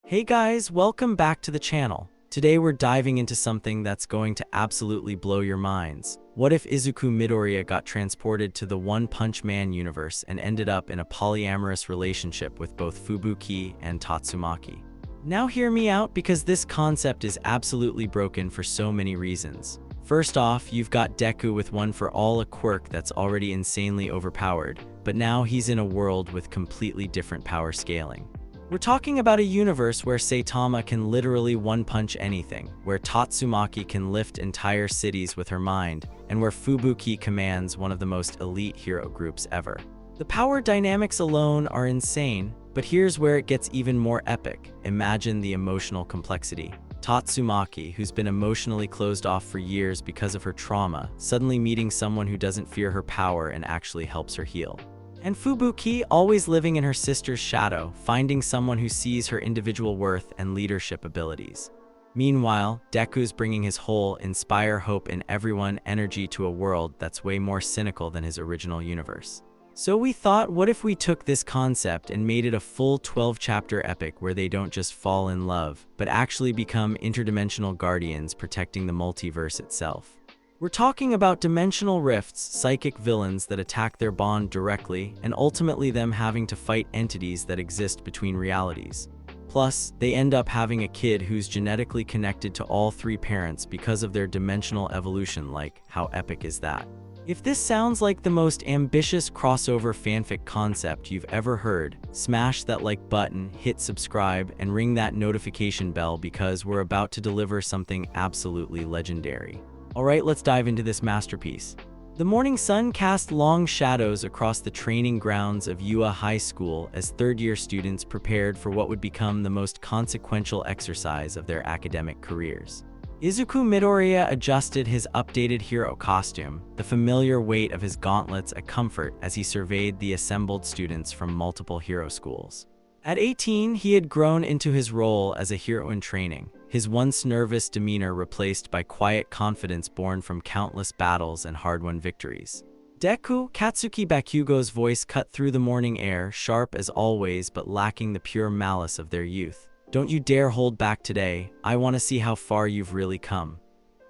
Hey guys, welcome back to the channel. Today we're diving into something that's going to absolutely blow your minds. What if Izuku Midoriya got transported to the One Punch Man universe and ended up in a polyamorous relationship with both Fubuki and Tatsumaki? Now hear me out, because this concept is absolutely broken for so many reasons. First off, you've got Deku with One for All, a quirk that's already insanely overpowered, but now he's in a world with completely different power scaling. We're talking about a universe where Saitama can literally one-punch anything, where Tatsumaki can lift entire cities with her mind, and where Fubuki commands one of the most elite hero groups ever. The power dynamics alone are insane, but here's where it gets even more epic. Imagine the emotional complexity. Tatsumaki, who's been emotionally closed off for years because of her trauma, suddenly meeting someone who doesn't fear her power and actually helps her heal. And Fubuki, always living in her sister's shadow, finding someone who sees her individual worth and leadership abilities. Meanwhile, Deku's bringing his whole inspire hope in everyone energy to a world that's way more cynical than his original universe. So we thought, what if we took this concept and made it a full 12-chapter epic where they don't just fall in love, but actually become interdimensional guardians protecting the multiverse itself? We're talking about dimensional rifts, psychic villains that attack their bond directly, and ultimately them having to fight entities that exist between realities. Plus, they end up having a kid who's genetically connected to all three parents because of their dimensional evolution. Like, how epic is that? If this sounds like the most ambitious crossover fanfic concept you've ever heard, smash that like button, hit subscribe, and ring that notification bell, because we're about to deliver something absolutely legendary. Alright, let's dive into this masterpiece. The morning sun cast long shadows across the training grounds of Ua High School as third-year students prepared for what would become the most consequential exercise of their academic careers. Izuku Midoriya adjusted his updated hero costume, the familiar weight of his gauntlets a comfort as he surveyed the assembled students from multiple hero schools. At 18, he had grown into his role as a hero in training, his once nervous demeanor replaced by quiet confidence born from countless battles and hard-won victories. Deku, Katsuki Bakugo's voice cut through the morning air, sharp as always but lacking the pure malice of their youth. "Don't you dare hold back today, I want to see how far you've really come."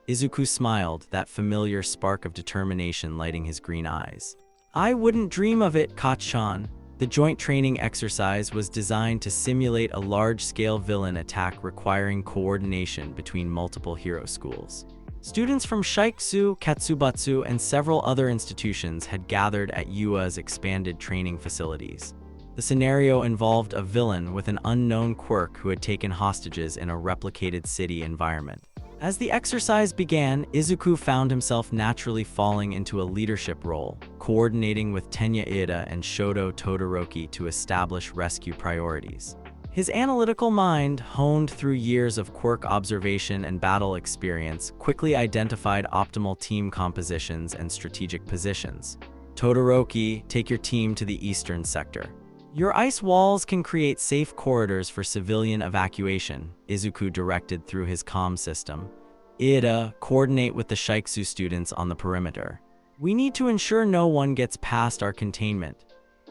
Izuku smiled, that familiar spark of determination lighting his green eyes. "I wouldn't dream of it, Kacchan." The joint training exercise was designed to simulate a large-scale villain attack requiring coordination between multiple hero schools. Students from Shiketsu, Katsubatsu, and several other institutions had gathered at Yua's expanded training facilities. The scenario involved a villain with an unknown quirk who had taken hostages in a replicated city environment. As the exercise began, Izuku found himself naturally falling into a leadership role, coordinating with Tenya Ida and Shoto Todoroki to establish rescue priorities. His analytical mind, honed through years of quirk observation and battle experience, quickly identified optimal team compositions and strategic positions. "Todoroki, take your team to the eastern sector. Your ice walls can create safe corridors for civilian evacuation," Izuku directed through his comm system. "Ida, coordinate with the Shiketsu students on the perimeter. We need to ensure no one gets past our containment."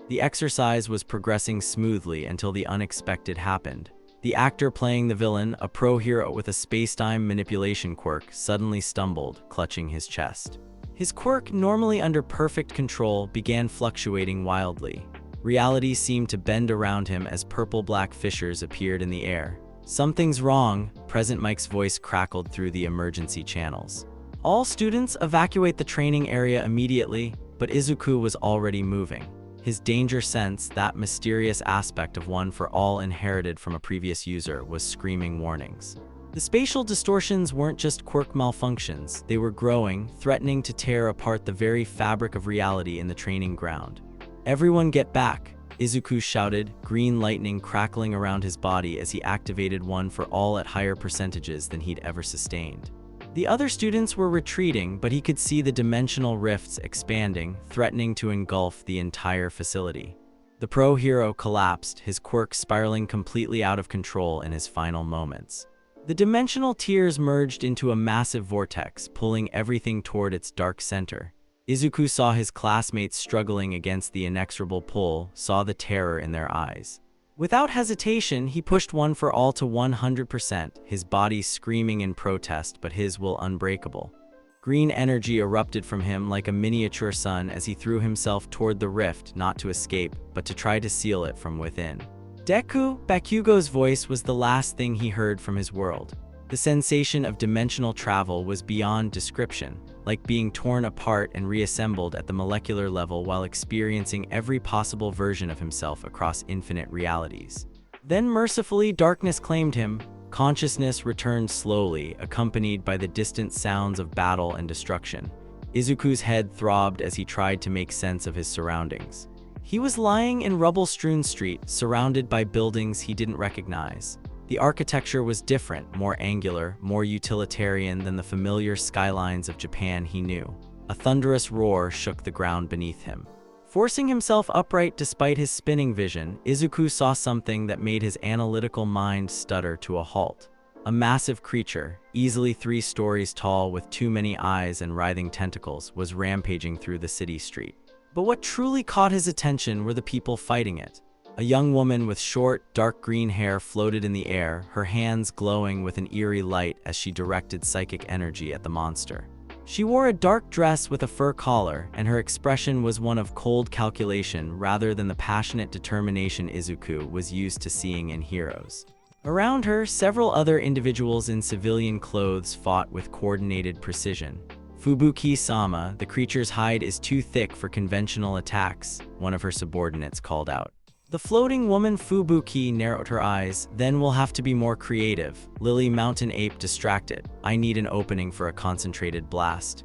The exercise was progressing smoothly until the unexpected happened. The actor playing the villain, a pro hero with a space-time manipulation quirk, suddenly stumbled, clutching his chest. His quirk, normally under perfect control, began fluctuating wildly. Reality seemed to bend around him as purple-black fissures appeared in the air. "Something's wrong," Present Mike's voice crackled through the emergency channels. "All students evacuate the training area immediately," but Izuku was already moving. His danger sense, that mysterious aspect of One for All inherited from a previous user, was screaming warnings. The spatial distortions weren't just quirk malfunctions, they were growing, threatening to tear apart the very fabric of reality in the training ground. "Everyone get back," Izuku shouted, green lightning crackling around his body as he activated One for All at higher percentages than he'd ever sustained. The other students were retreating, but he could see the dimensional rifts expanding, threatening to engulf the entire facility. The pro hero collapsed, his quirk spiraling completely out of control in his final moments. The dimensional tiers merged into a massive vortex, pulling everything toward its dark center. Izuku saw his classmates struggling against the inexorable pull, saw the terror in their eyes. Without hesitation, he pushed One for All to 100%, his body screaming in protest but his will unbreakable. Green energy erupted from him like a miniature sun as he threw himself toward the rift, not to escape, but to try to seal it from within. Deku, Bakugo's voice was the last thing he heard from his world. The sensation of dimensional travel was beyond description, like being torn apart and reassembled at the molecular level while experiencing every possible version of himself across infinite realities. Then mercifully, darkness claimed him. Consciousness returned slowly, accompanied by the distant sounds of battle and destruction. Izuku's head throbbed as he tried to make sense of his surroundings. He was lying in rubble-strewn street, surrounded by buildings he didn't recognize. The architecture was different, more angular, more utilitarian than the familiar skylines of Japan he knew. A thunderous roar shook the ground beneath him. Forcing himself upright despite his spinning vision, Izuku saw something that made his analytical mind stutter to a halt. A massive creature, easily 3 stories tall with too many eyes and writhing tentacles, was rampaging through the city street. But what truly caught his attention were the people fighting it. A young woman with short, dark green hair floated in the air, her hands glowing with an eerie light as she directed psychic energy at the monster. She wore a dark dress with a fur collar, and her expression was one of cold calculation rather than the passionate determination Izuku was used to seeing in heroes. Around her, several other individuals in civilian clothes fought with coordinated precision. Fubuki-sama, the creature's hide is too thick for conventional attacks, one of her subordinates called out. The floating woman Fubuki narrowed her eyes. Then we'll have to be more creative. Lily Mountain Ape distracted. I need an opening for a concentrated blast.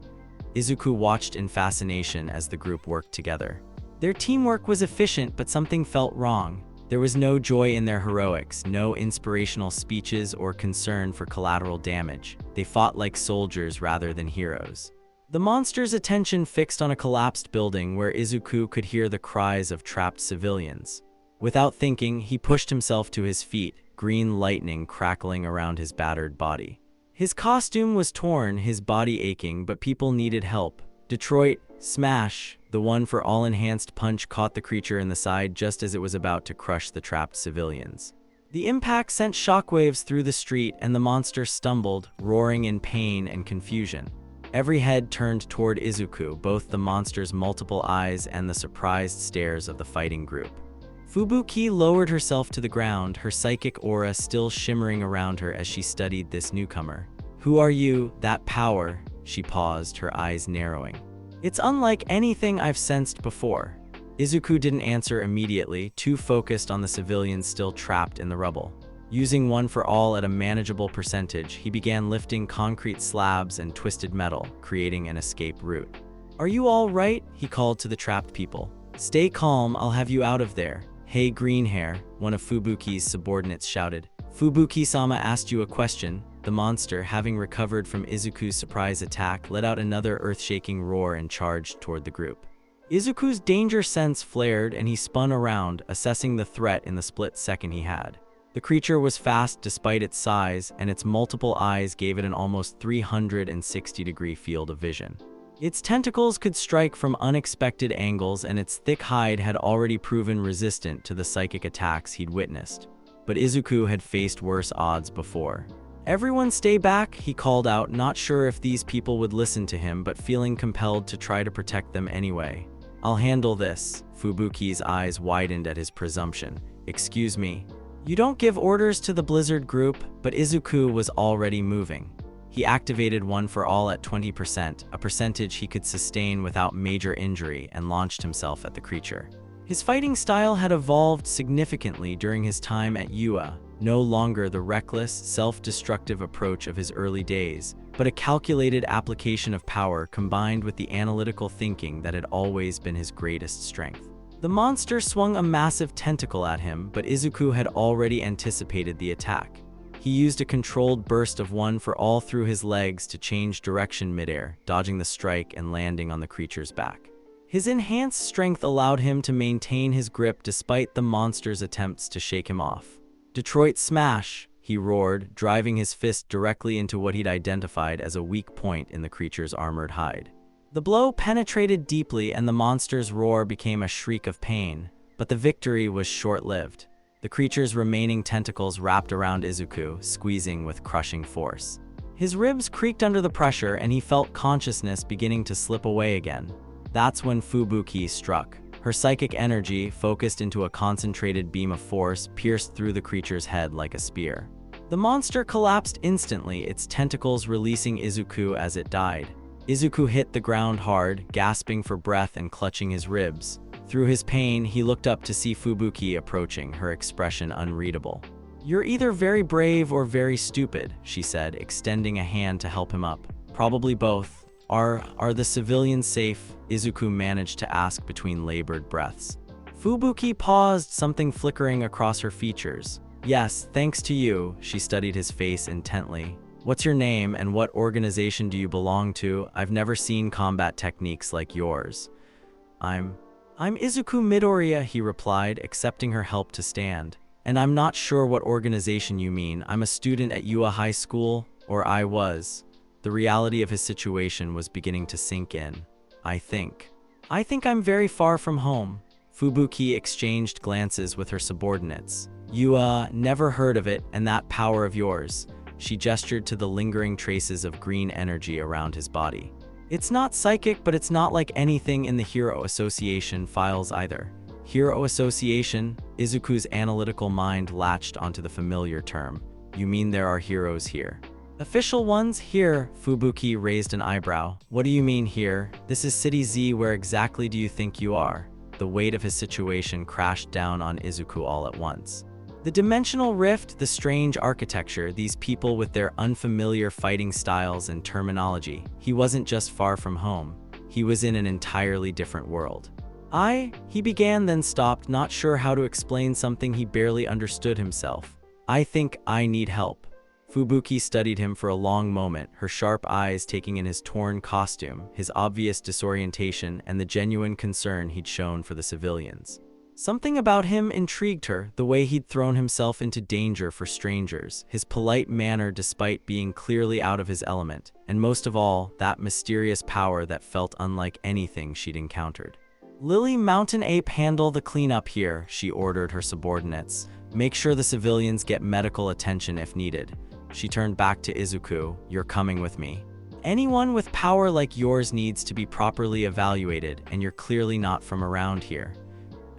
Izuku watched in fascination as the group worked together. Their teamwork was efficient, but something felt wrong. There was no joy in their heroics, no inspirational speeches or concern for collateral damage. They fought like soldiers rather than heroes. The monster's attention fixed on a collapsed building where Izuku could hear the cries of trapped civilians. Without thinking, he pushed himself to his feet, green lightning crackling around his battered body. His costume was torn, his body aching, but people needed help. Detroit, smash! The One for All enhanced punch caught the creature in the side just as it was about to crush the trapped civilians. The impact sent shockwaves through the street, and the monster stumbled, roaring in pain and confusion. Every head turned toward Izuku, both the monster's multiple eyes and the surprised stares of the fighting group. Fubuki lowered herself to the ground, her psychic aura still shimmering around her as she studied this newcomer. Who are you? That power? She paused, her eyes narrowing. It's unlike anything I've sensed before. Izuku didn't answer immediately, too focused on the civilians still trapped in the rubble. Using One for All at a manageable percentage, he began lifting concrete slabs and twisted metal, creating an escape route. Are you all right? He called to the trapped people. Stay calm, I'll have you out of there. Hey green hair, one of Fubuki's subordinates shouted. Fubuki-sama asked you a question. The monster, having recovered from Izuku's surprise attack, let out another earth-shaking roar and charged toward the group. Izuku's danger sense flared and he spun around, assessing the threat in the split second he had. The creature was fast despite its size, and its multiple eyes gave it an almost 360-degree field of vision. Its tentacles could strike from unexpected angles, and its thick hide had already proven resistant to the psychic attacks he'd witnessed. But Izuku had faced worse odds before. Everyone stay back, he called out, not sure if these people would listen to him, but feeling compelled to try to protect them anyway. I'll handle this. Fubuki's eyes widened at his presumption. Excuse me. You don't give orders to the Blizzard group, but Izuku was already moving. He activated One for All at 20%, a percentage he could sustain without major injury, and launched himself at the creature. His fighting style had evolved significantly during his time at UA, no longer the reckless, self-destructive approach of his early days, but a calculated application of power combined with the analytical thinking that had always been his greatest strength. The monster swung a massive tentacle at him, but Izuku had already anticipated the attack. He used a controlled burst of One for All through his legs to change direction midair, dodging the strike and landing on the creature's back. His enhanced strength allowed him to maintain his grip despite the monster's attempts to shake him off. Detroit smash! He roared, driving his fist directly into what he'd identified as a weak point in the creature's armored hide. The blow penetrated deeply and the monster's roar became a shriek of pain, but the victory was short-lived. the creature's remaining tentacles wrapped around Izuku, squeezing with crushing force. His ribs creaked under the pressure and he felt consciousness beginning to slip away again. That's when Fubuki struck. Her psychic energy, focused into a concentrated beam of force, pierced through the creature's head like a spear. The monster collapsed instantly, its tentacles releasing Izuku as it died. Izuku hit the ground hard, gasping for breath and clutching his ribs. Through his pain, he looked up to see Fubuki approaching, her expression unreadable. "You're either very brave or very stupid," she said, extending a hand to help him up. "Probably both. Are the civilians safe?" Izuku managed to ask between labored breaths. Fubuki paused, something flickering across her features. "Yes, thanks to you." She studied his face intently. "What's your name and what organization do you belong to? I've never seen combat techniques like yours." I'm Izuku Midoriya," he replied, accepting her help to stand. "And I'm not sure what organization you mean. I'm a student at UA High School, or I was." The reality of his situation was beginning to sink in. I think I'm very far from home." Fubuki exchanged glances with her subordinates. "You, never heard of it, and that power of yours." She gestured to the lingering traces of green energy around his body. "It's not psychic, but it's not like anything in the Hero Association files either." Hero Association? Izuku's analytical mind latched onto the familiar term. "You mean there are heroes here?" "Official ones here," Fubuki raised an eyebrow. "What do you mean here? This is City Z. Where exactly do you think you are?" The weight of his situation crashed down on Izuku all at once. The dimensional rift, the strange architecture, these people with their unfamiliar fighting styles and terminology. He wasn't just far from home. He was in an entirely different world. He began, then stopped, not sure how to explain something he barely understood himself. "I think I need help." Fubuki studied him for a long moment, her sharp eyes taking in his torn costume, his obvious disorientation, and the genuine concern he'd shown for the civilians. Something about him intrigued her, the way he'd thrown himself into danger for strangers, his polite manner despite being clearly out of his element, and most of all, that mysterious power that felt unlike anything she'd encountered. "Lily Mountain Ape, handle the cleanup here," she ordered her subordinates. "Make sure the civilians get medical attention if needed." She turned back to Izuku. "You're coming with me. Anyone with power like yours needs to be properly evaluated, and you're clearly not from around here."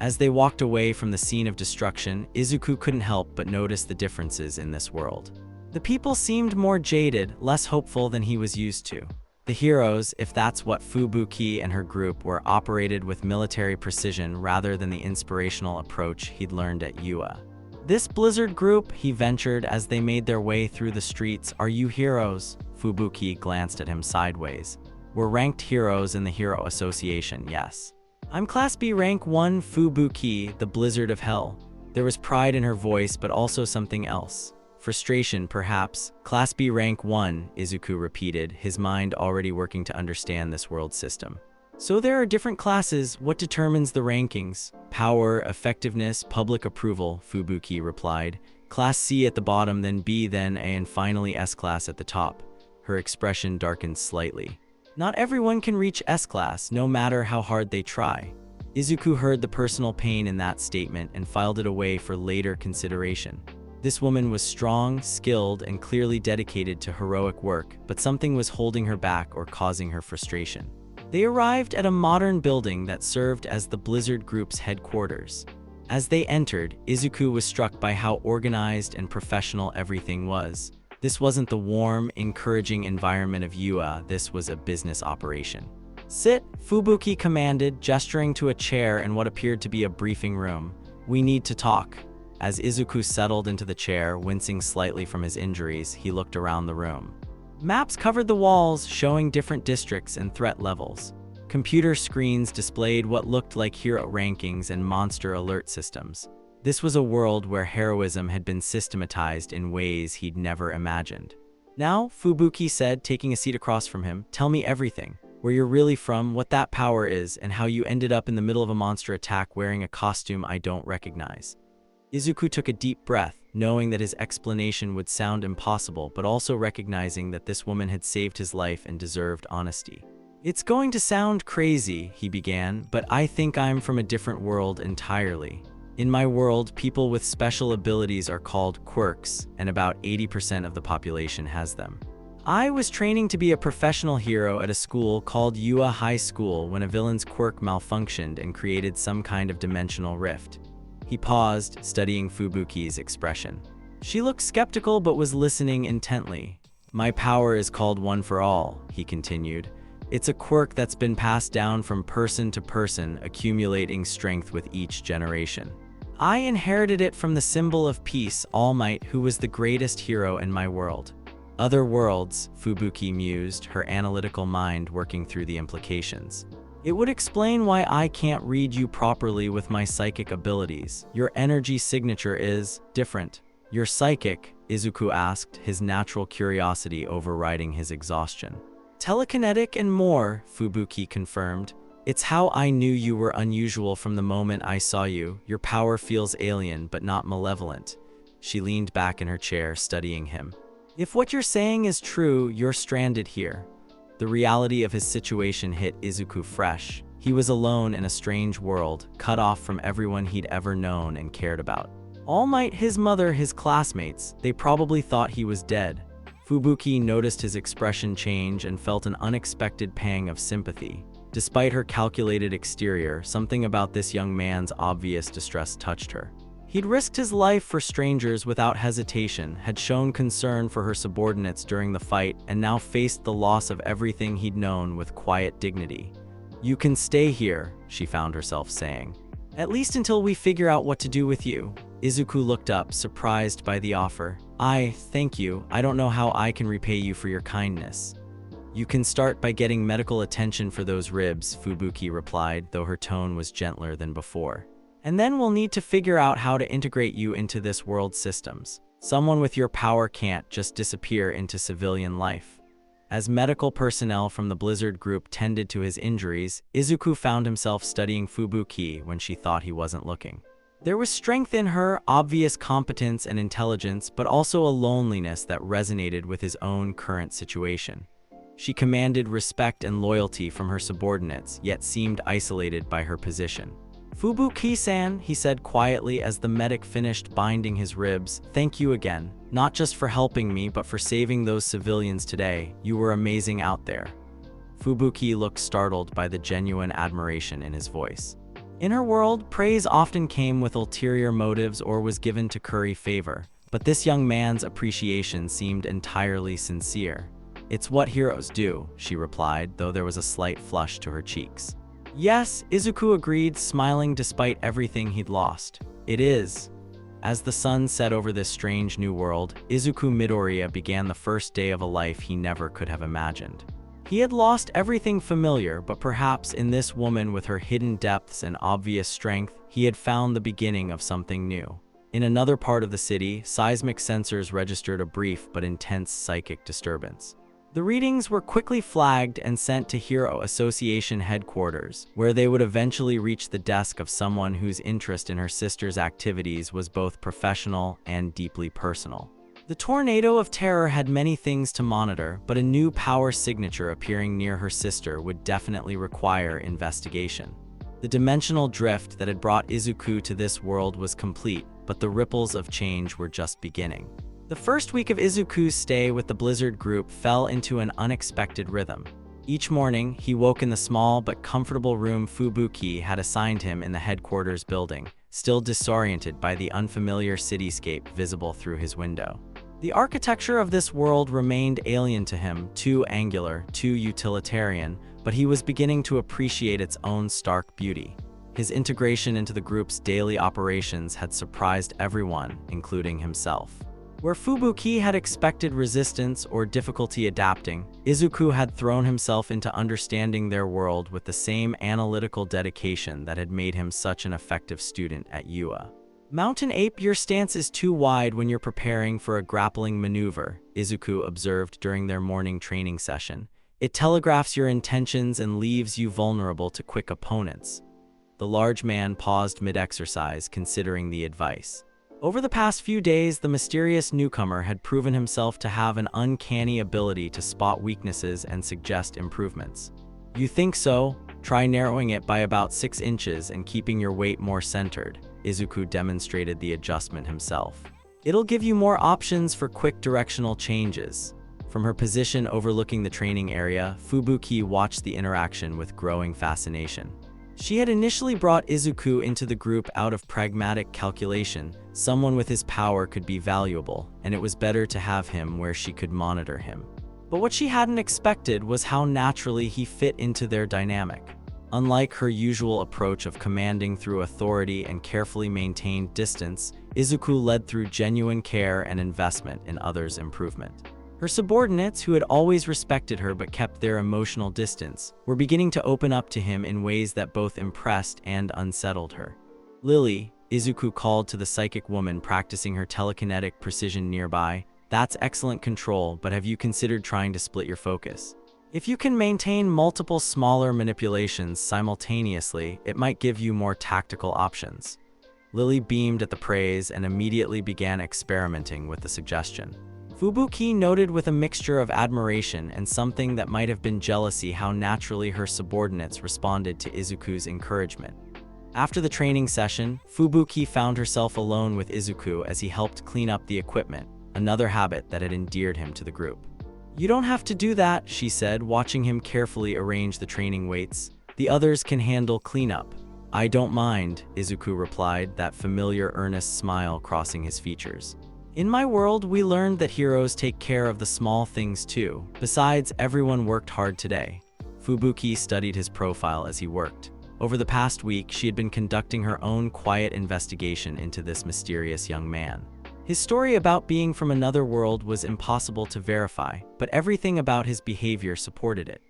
As they walked away from the scene of destruction, Izuku couldn't help but notice the differences in this world. The people seemed more jaded, less hopeful than he was used to. The heroes, if that's what Fubuki and her group were, operated with military precision rather than the inspirational approach he'd learned at UA. "This Blizzard group," he ventured as they made their way through the streets, "are you heroes?" Fubuki glanced at him sideways. "We're ranked heroes in the Hero Association, yes." "I'm Class B Rank 1 Fubuki, the Blizzard of Hell." There was pride in her voice, but also something else. Frustration, perhaps. "Class B Rank 1, Izuku repeated, his mind already working to understand this world system. "So there are different classes. What determines the rankings?" "Power, effectiveness, public approval," Fubuki replied. "Class C at the bottom, then B, then A, and finally S-Class at the top." Her expression darkened slightly. "Not everyone can reach S-Class, no matter how hard they try." Izuku heard the personal pain in that statement and filed it away for later consideration. This woman was strong, skilled, and clearly dedicated to heroic work, but something was holding her back or causing her frustration. They arrived at a modern building that served as the Blizzard Group's headquarters. As they entered, Izuku was struck by how organized and professional everything was. This wasn't the warm, encouraging environment of UA, this was a business operation. "Sit," Fubuki commanded, gesturing to a chair in what appeared to be a briefing room. "We need to talk." As Izuku settled into the chair, wincing slightly from his injuries, he looked around the room. Maps covered the walls, showing different districts and threat levels. Computer screens displayed what looked like hero rankings and monster alert systems. This was a world where heroism had been systematized in ways he'd never imagined. "Now," Fubuki said, taking a seat across from him, "tell me everything. Where you're really from, what that power is, and how you ended up in the middle of a monster attack wearing a costume I don't recognize." Izuku took a deep breath, knowing that his explanation would sound impossible, but also recognizing that this woman had saved his life and deserved honesty. "It's going to sound crazy," he began, "but I think I'm from a different world entirely." In my world, people with special abilities are called quirks, and about 80% of the population has them. I was training to be a professional hero at a school called Ua High School when a villain's quirk malfunctioned and created some kind of dimensional rift. He paused, studying Fubuki's expression. She looked skeptical but was listening intently. My power is called One for All, he continued. It's a quirk that's been passed down from person to person, accumulating strength with each generation. I inherited it from the symbol of peace, All Might, who was the greatest hero in my world. Other worlds, Fubuki mused, her analytical mind working through the implications. It would explain why I can't read you properly with my psychic abilities. Your energy signature is different. You're psychic, Izuku asked, his natural curiosity overriding his exhaustion. Telekinetic and more, Fubuki confirmed. It's how I knew you were unusual from the moment I saw you. Your power feels alien, but not malevolent. She leaned back in her chair, studying him. If what you're saying is true, you're stranded here. The reality of his situation hit Izuku fresh. He was alone in a strange world, cut off from everyone he'd ever known and cared about. All Might, his mother, his classmates, they probably thought he was dead. Fubuki noticed his expression change and felt an unexpected pang of sympathy. Despite her calculated exterior, something about this young man's obvious distress touched her. He'd risked his life for strangers without hesitation, had shown concern for her subordinates during the fight, and now faced the loss of everything he'd known with quiet dignity. You can stay here, she found herself saying. At least until we figure out what to do with you. Izuku looked up, surprised by the offer. Thank you. I don't know how I can repay you for your kindness. You can start by getting medical attention for those ribs, Fubuki replied, though her tone was gentler than before. And then we'll need to figure out how to integrate you into this world's systems. Someone with your power can't just disappear into civilian life. As medical personnel from the Blizzard group tended to his injuries, Izuku found himself studying Fubuki when she thought he wasn't looking. There was strength in her, obvious competence and intelligence, but also a loneliness that resonated with his own current situation. She commanded respect and loyalty from her subordinates, yet seemed isolated by her position. Fubuki-san, he said quietly as the medic finished binding his ribs, thank you again. Not just for helping me, but for saving those civilians today. You were amazing out there. Fubuki looked startled by the genuine admiration in his voice. In her world, praise often came with ulterior motives or was given to curry favor, but this young man's appreciation seemed entirely sincere. It's what heroes do, she replied, though there was a slight flush to her cheeks. Yes, Izuku agreed, smiling despite everything he'd lost. It is. As the sun set over this strange new world, Izuku Midoriya began the first day of a life he never could have imagined. He had lost everything familiar, but perhaps in this woman with her hidden depths and obvious strength, he had found the beginning of something new. In another part of the city, seismic sensors registered a brief but intense psychic disturbance. The readings were quickly flagged and sent to Hero Association headquarters, where they would eventually reach the desk of someone whose interest in her sister's activities was both professional and deeply personal. The tornado of terror had many things to monitor, but a new power signature appearing near her sister would definitely require investigation. The dimensional drift that had brought Izuku to this world was complete, but the ripples of change were just beginning. The first week of Izuku's stay with the Blizzard group fell into an unexpected rhythm. Each morning, he woke in the small but comfortable room Fubuki had assigned him in the headquarters building, still disoriented by the unfamiliar cityscape visible through his window. The architecture of this world remained alien to him, too angular, too utilitarian, but he was beginning to appreciate its own stark beauty. His integration into the group's daily operations had surprised everyone, including himself. Where Fubuki had expected resistance or difficulty adapting, Izuku had thrown himself into understanding their world with the same analytical dedication that had made him such an effective student at UA. Mountain Ape, your stance is too wide when you're preparing for a grappling maneuver, Izuku observed during their morning training session. It telegraphs your intentions and leaves you vulnerable to quick opponents. The large man paused mid-exercise, considering the advice. Over the past few days, the mysterious newcomer had proven himself to have an uncanny ability to spot weaknesses and suggest improvements. You think so? Try narrowing it by about 6 inches and keeping your weight more centered. Izuku demonstrated the adjustment himself. It'll give you more options for quick directional changes. From her position overlooking the training area, Fubuki watched the interaction with growing fascination. She had initially brought Izuku into the group out of pragmatic calculation. Someone with his power could be valuable, and it was better to have him where she could monitor him. But what she hadn't expected was how naturally he fit into their dynamic. Unlike her usual approach of commanding through authority and carefully maintained distance, Izuku led through genuine care and investment in others' improvement. Her subordinates, who had always respected her but kept their emotional distance, were beginning to open up to him in ways that both impressed and unsettled her. "Lily," Izuku called to the psychic woman practicing her telekinetic precision nearby, "that's excellent control, but have you considered trying to split your focus? If you can maintain multiple smaller manipulations simultaneously, it might give you more tactical options." Lily beamed at the praise and immediately began experimenting with the suggestion. Fubuki noted with a mixture of admiration and something that might have been jealousy how naturally her subordinates responded to Izuku's encouragement. After the training session, Fubuki found herself alone with Izuku as he helped clean up the equipment, another habit that had endeared him to the group. "You don't have to do that," she said, watching him carefully arrange the training weights. "The others can handle cleanup." "I don't mind," Izuku replied, that familiar earnest smile crossing his features. "In my world, we learned that heroes take care of the small things too. Besides, everyone worked hard today." Fubuki studied his profile as he worked. Over the past week, she had been conducting her own quiet investigation into this mysterious young man. His story about being from another world was impossible to verify, but everything about his behavior supported it.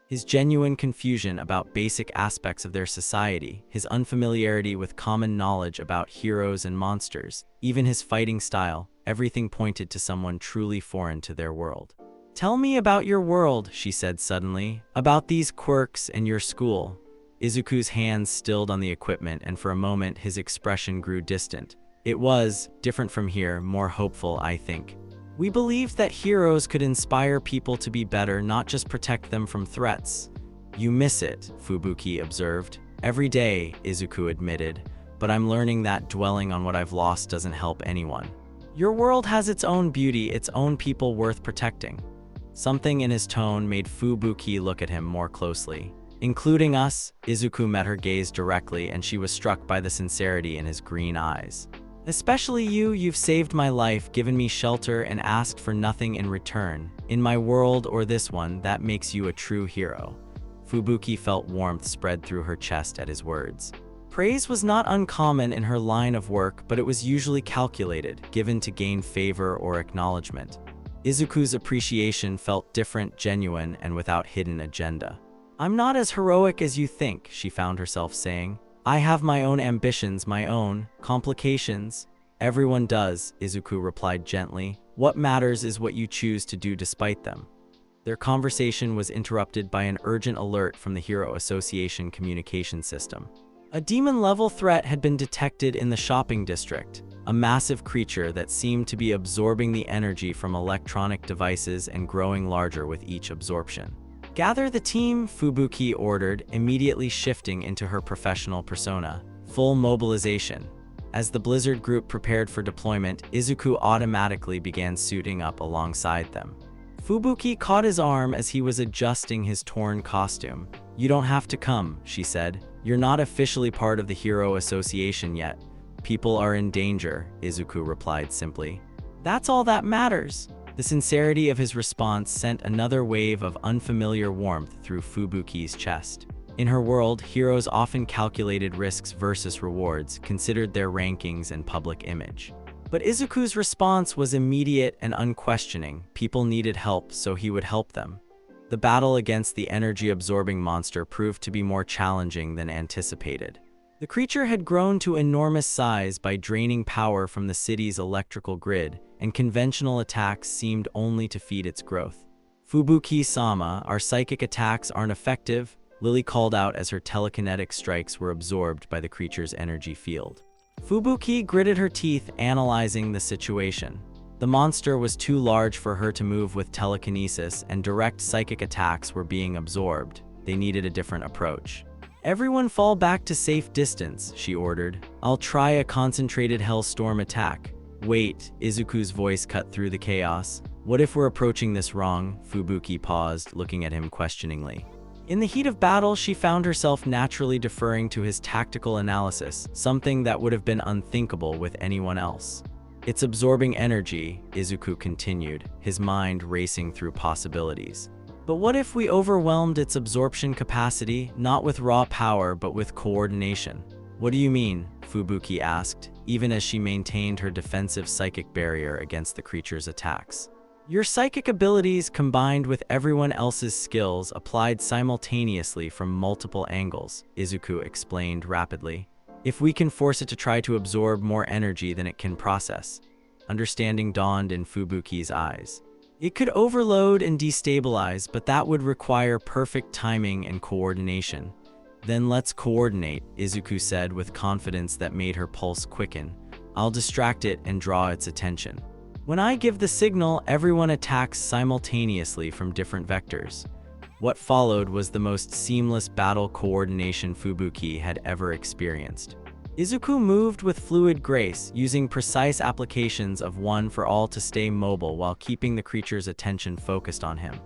His genuine confusion about basic aspects of their society, his unfamiliarity with common knowledge about heroes and monsters, even his fighting style, everything pointed to someone truly foreign to their world. "Tell me about your world," she said suddenly, "about these quirks and your school." Izuku's hands stilled on the equipment, and for a moment his expression grew distant. "It was different from here, more hopeful, I think. We believed that heroes could inspire people to be better, not just protect them from threats." "You miss it," Fubuki observed. "Every day," Izuku admitted, "but I'm learning that dwelling on what I've lost doesn't help anyone. Your world has its own beauty, its own people worth protecting." Something in his tone made Fubuki look at him more closely. "Including us?" Izuku met her gaze directly, and she was struck by the sincerity in his green eyes. "Especially you. You've saved my life, given me shelter, and asked for nothing in return. In my world or this one, that makes you a true hero." Fubuki felt warmth spread through her chest at his words. Praise was not uncommon in her line of work, but it was usually calculated, given to gain favor or acknowledgement. Izuku's appreciation felt different, genuine, and without hidden agenda. "I'm not as heroic as you think," she found herself saying. "I have my own ambitions, my own complications." "Everyone does," Izuku replied gently. "What matters is what you choose to do despite them." Their conversation was interrupted by an urgent alert from the Hero Association communication system. A demon-level threat had been detected in the shopping district, a massive creature that seemed to be absorbing the energy from electronic devices and growing larger with each absorption. "Gather the team," Fubuki ordered, immediately shifting into her professional persona. Full mobilization. As the Blizzard group prepared for deployment, Izuku automatically began suiting up alongside them. Fubuki caught his arm as he was adjusting his torn costume. "You don't have to come," she said. "You're not officially part of the Hero Association yet." "People are in danger," Izuku replied simply. "That's all that matters." The sincerity of his response sent another wave of unfamiliar warmth through Fubuki's chest. In her world, heroes often calculated risks versus rewards, considered their rankings and public image. But Izuku's response was immediate and unquestioning. People needed help, so he would help them. The battle against the energy-absorbing monster proved to be more challenging than anticipated. The creature had grown to enormous size by draining power from the city's electrical grid, and conventional attacks seemed only to feed its growth. "Fubuki-sama, our psychic attacks aren't effective," Lily called out as her telekinetic strikes were absorbed by the creature's energy field. Fubuki gritted her teeth, analyzing the situation. The monster was too large for her to move with telekinesis, and direct psychic attacks were being absorbed. They needed a different approach. Everyone fall back to safe distance, she ordered. I'll try a concentrated hellstorm attack. Wait, Izuku's voice cut through the chaos. What if we're approaching this wrong? Fubuki paused, looking at him questioningly. In the heat of battle, she found herself naturally deferring to his tactical analysis, something that would have been unthinkable with anyone else. It's absorbing energy, Izuku continued, his mind racing through possibilities. But what if we overwhelmed its absorption capacity, not with raw power but with coordination? What do you mean? Fubuki asked, even as she maintained her defensive psychic barrier against the creature's attacks. Your psychic abilities combined with everyone else's skills applied simultaneously from multiple angles, Izuku explained rapidly. If we can force it to try to absorb more energy than it can process. Understanding dawned in Fubuki's eyes. It could overload and destabilize, but that would require perfect timing and coordination. Then let's coordinate, Izuku said with confidence that made her pulse quicken. I'll distract it and draw its attention. When I give the signal, everyone attacks simultaneously from different vectors. What followed was the most seamless battle coordination Fubuki had ever experienced. Izuku moved with fluid grace, using precise applications of one for all to stay mobile while keeping the creature's attention focused on him.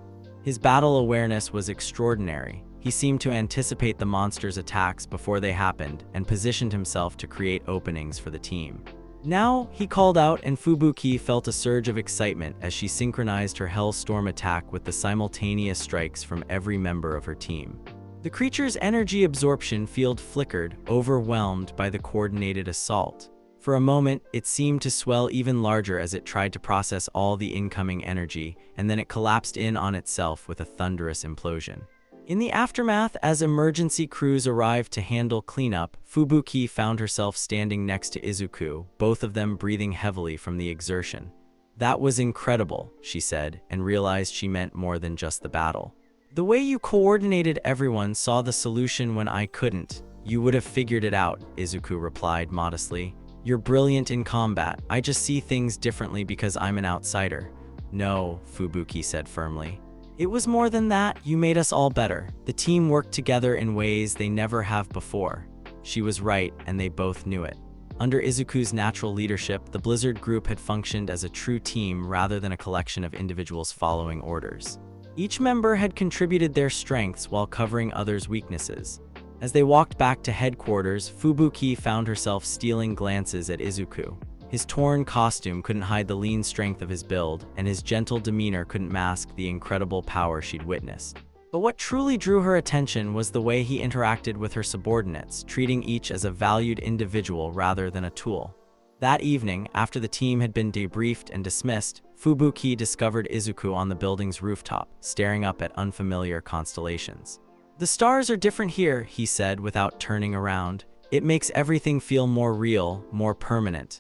His battle awareness was extraordinary. He seemed to anticipate the monster's attacks before they happened and positioned himself to create openings for the team. Now, he called out, and Fubuki felt a surge of excitement as she synchronized her hellstorm attack with the simultaneous strikes from every member of her team. The creature's energy absorption field flickered, overwhelmed by the coordinated assault. For a moment, it seemed to swell even larger as it tried to process all the incoming energy, and then it collapsed in on itself with a thunderous implosion. In the aftermath, as emergency crews arrived to handle cleanup, Fubuki found herself standing next to Izuku, both of them breathing heavily from the exertion. That was incredible, she said, and realized she meant more than just the battle. The way you coordinated everyone saw the solution when I couldn't. You would have figured it out, Izuku replied modestly. You're brilliant in combat. I just see things differently because I'm an outsider. No, Fubuki said firmly. It was more than that. You made us all better. The team worked together in ways they never have before. She was right, and they both knew it. Under Izuku's natural leadership, the Blizzard group had functioned as a true team rather than a collection of individuals following orders. Each member had contributed their strengths while covering others' weaknesses. As they walked back to headquarters, Fubuki found herself stealing glances at Izuku. His torn costume couldn't hide the lean strength of his build, and his gentle demeanor couldn't mask the incredible power she'd witnessed. But what truly drew her attention was the way he interacted with her subordinates, treating each as a valued individual rather than a tool. That evening, after the team had been debriefed and dismissed, Fubuki discovered Izuku on the building's rooftop, staring up at unfamiliar constellations. The stars are different here, he said without turning around. It makes everything feel more real, more permanent.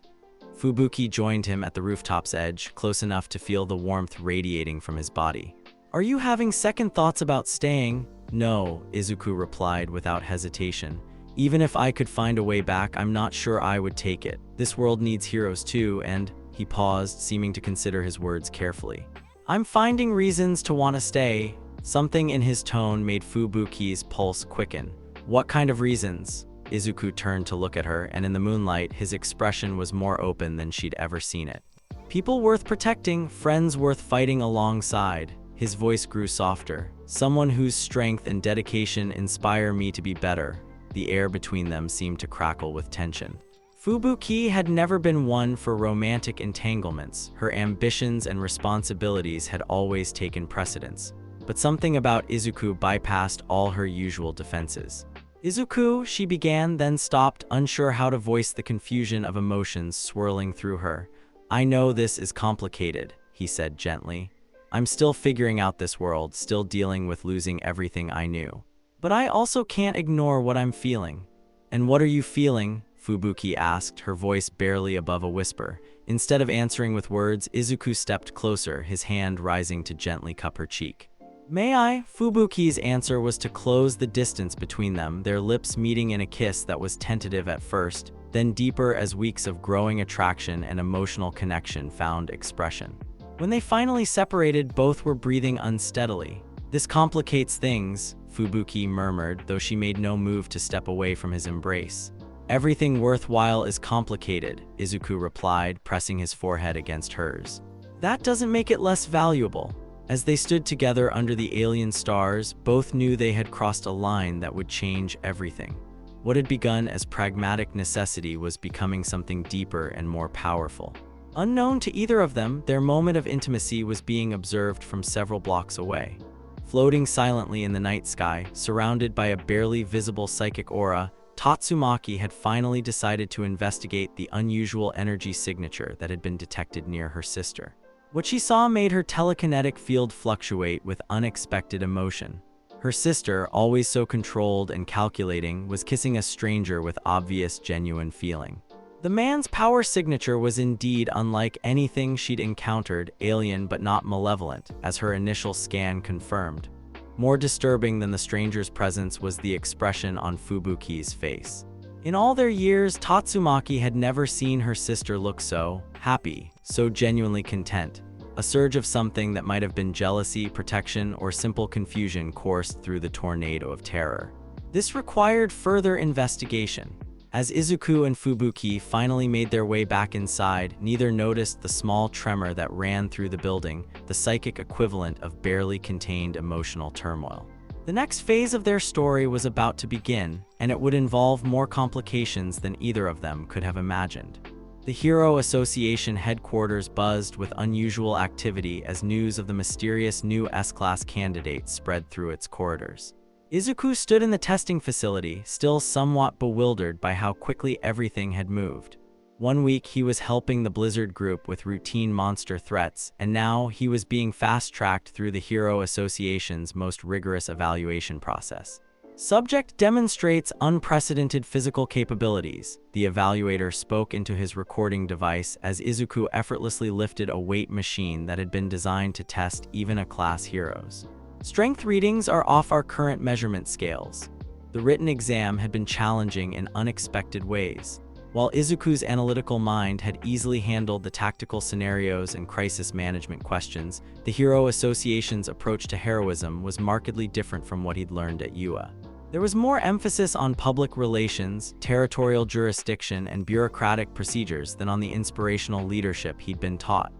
Fubuki joined him at the rooftop's edge, close enough to feel the warmth radiating from his body. Are you having second thoughts about staying? No, Izuku replied without hesitation. Even if I could find a way back, I'm not sure I would take it. This world needs heroes too, and he paused, seeming to consider his words carefully. I'm finding reasons to want to stay. Something in his tone made Fubuki's pulse quicken. What kind of reasons? Izuku turned to look at her, and in the moonlight, his expression was more open than she'd ever seen it. People worth protecting, friends worth fighting alongside. His voice grew softer. Someone whose strength and dedication inspire me to be better. The air between them seemed to crackle with tension. Fubuki had never been one for romantic entanglements. Her ambitions and responsibilities had always taken precedence. But something about Izuku bypassed all her usual defenses. Izuku, she began, then stopped, unsure how to voice the confusion of emotions swirling through her. I know this is complicated, he said gently. I'm still figuring out this world, still dealing with losing everything I knew. But I also can't ignore what I'm feeling. And what are you feeling? Fubuki asked, her voice barely above a whisper. Instead of answering with words, Izuku stepped closer, his hand rising to gently cup her cheek. May I? Fubuki's answer was to close the distance between them, their lips meeting in a kiss that was tentative at first, then deeper as weeks of growing attraction and emotional connection found expression. When they finally separated, both were breathing unsteadily. "This complicates things," Fubuki murmured, though she made no move to step away from his embrace. "Everything worthwhile is complicated," Izuku replied, pressing his forehead against hers. "That doesn't make it less valuable." As they stood together under the alien stars, both knew they had crossed a line that would change everything. What had begun as pragmatic necessity was becoming something deeper and more powerful. Unknown to either of them, their moment of intimacy was being observed from several blocks away. Floating silently in the night sky, surrounded by a barely visible psychic aura, Tatsumaki had finally decided to investigate the unusual energy signature that had been detected near her sister. What she saw made her telekinetic field fluctuate with unexpected emotion. Her sister, always so controlled and calculating, was kissing a stranger with obvious, genuine feeling. The man's power signature was indeed unlike anything she'd encountered, alien but not malevolent, as her initial scan confirmed. More disturbing than the stranger's presence was the expression on Fubuki's face. In all their years, Tatsumaki had never seen her sister look so happy, so genuinely content. A surge of something that might have been jealousy, protection, or simple confusion coursed through the tornado of terror. This required further investigation. As Izuku and Fubuki finally made their way back inside, neither noticed the small tremor that ran through the building, the psychic equivalent of barely contained emotional turmoil. The next phase of their story was about to begin, and it would involve more complications than either of them could have imagined. The Hero Association headquarters buzzed with unusual activity as news of the mysterious new S-Class candidate spread through its corridors. Izuku stood in the testing facility, still somewhat bewildered by how quickly everything had moved. One week he was helping the Blizzard Group with routine monster threats, and now he was being fast-tracked through the Hero Association's most rigorous evaluation process. "Subject demonstrates unprecedented physical capabilities," the evaluator spoke into his recording device as Izuku effortlessly lifted a weight machine that had been designed to test even A-class heroes. "Strength readings are off our current measurement scales." The written exam had been challenging in unexpected ways. While Izuku's analytical mind had easily handled the tactical scenarios and crisis management questions, the Hero Association's approach to heroism was markedly different from what he'd learned at UA. There was more emphasis on public relations, territorial jurisdiction, and bureaucratic procedures than on the inspirational leadership he'd been taught.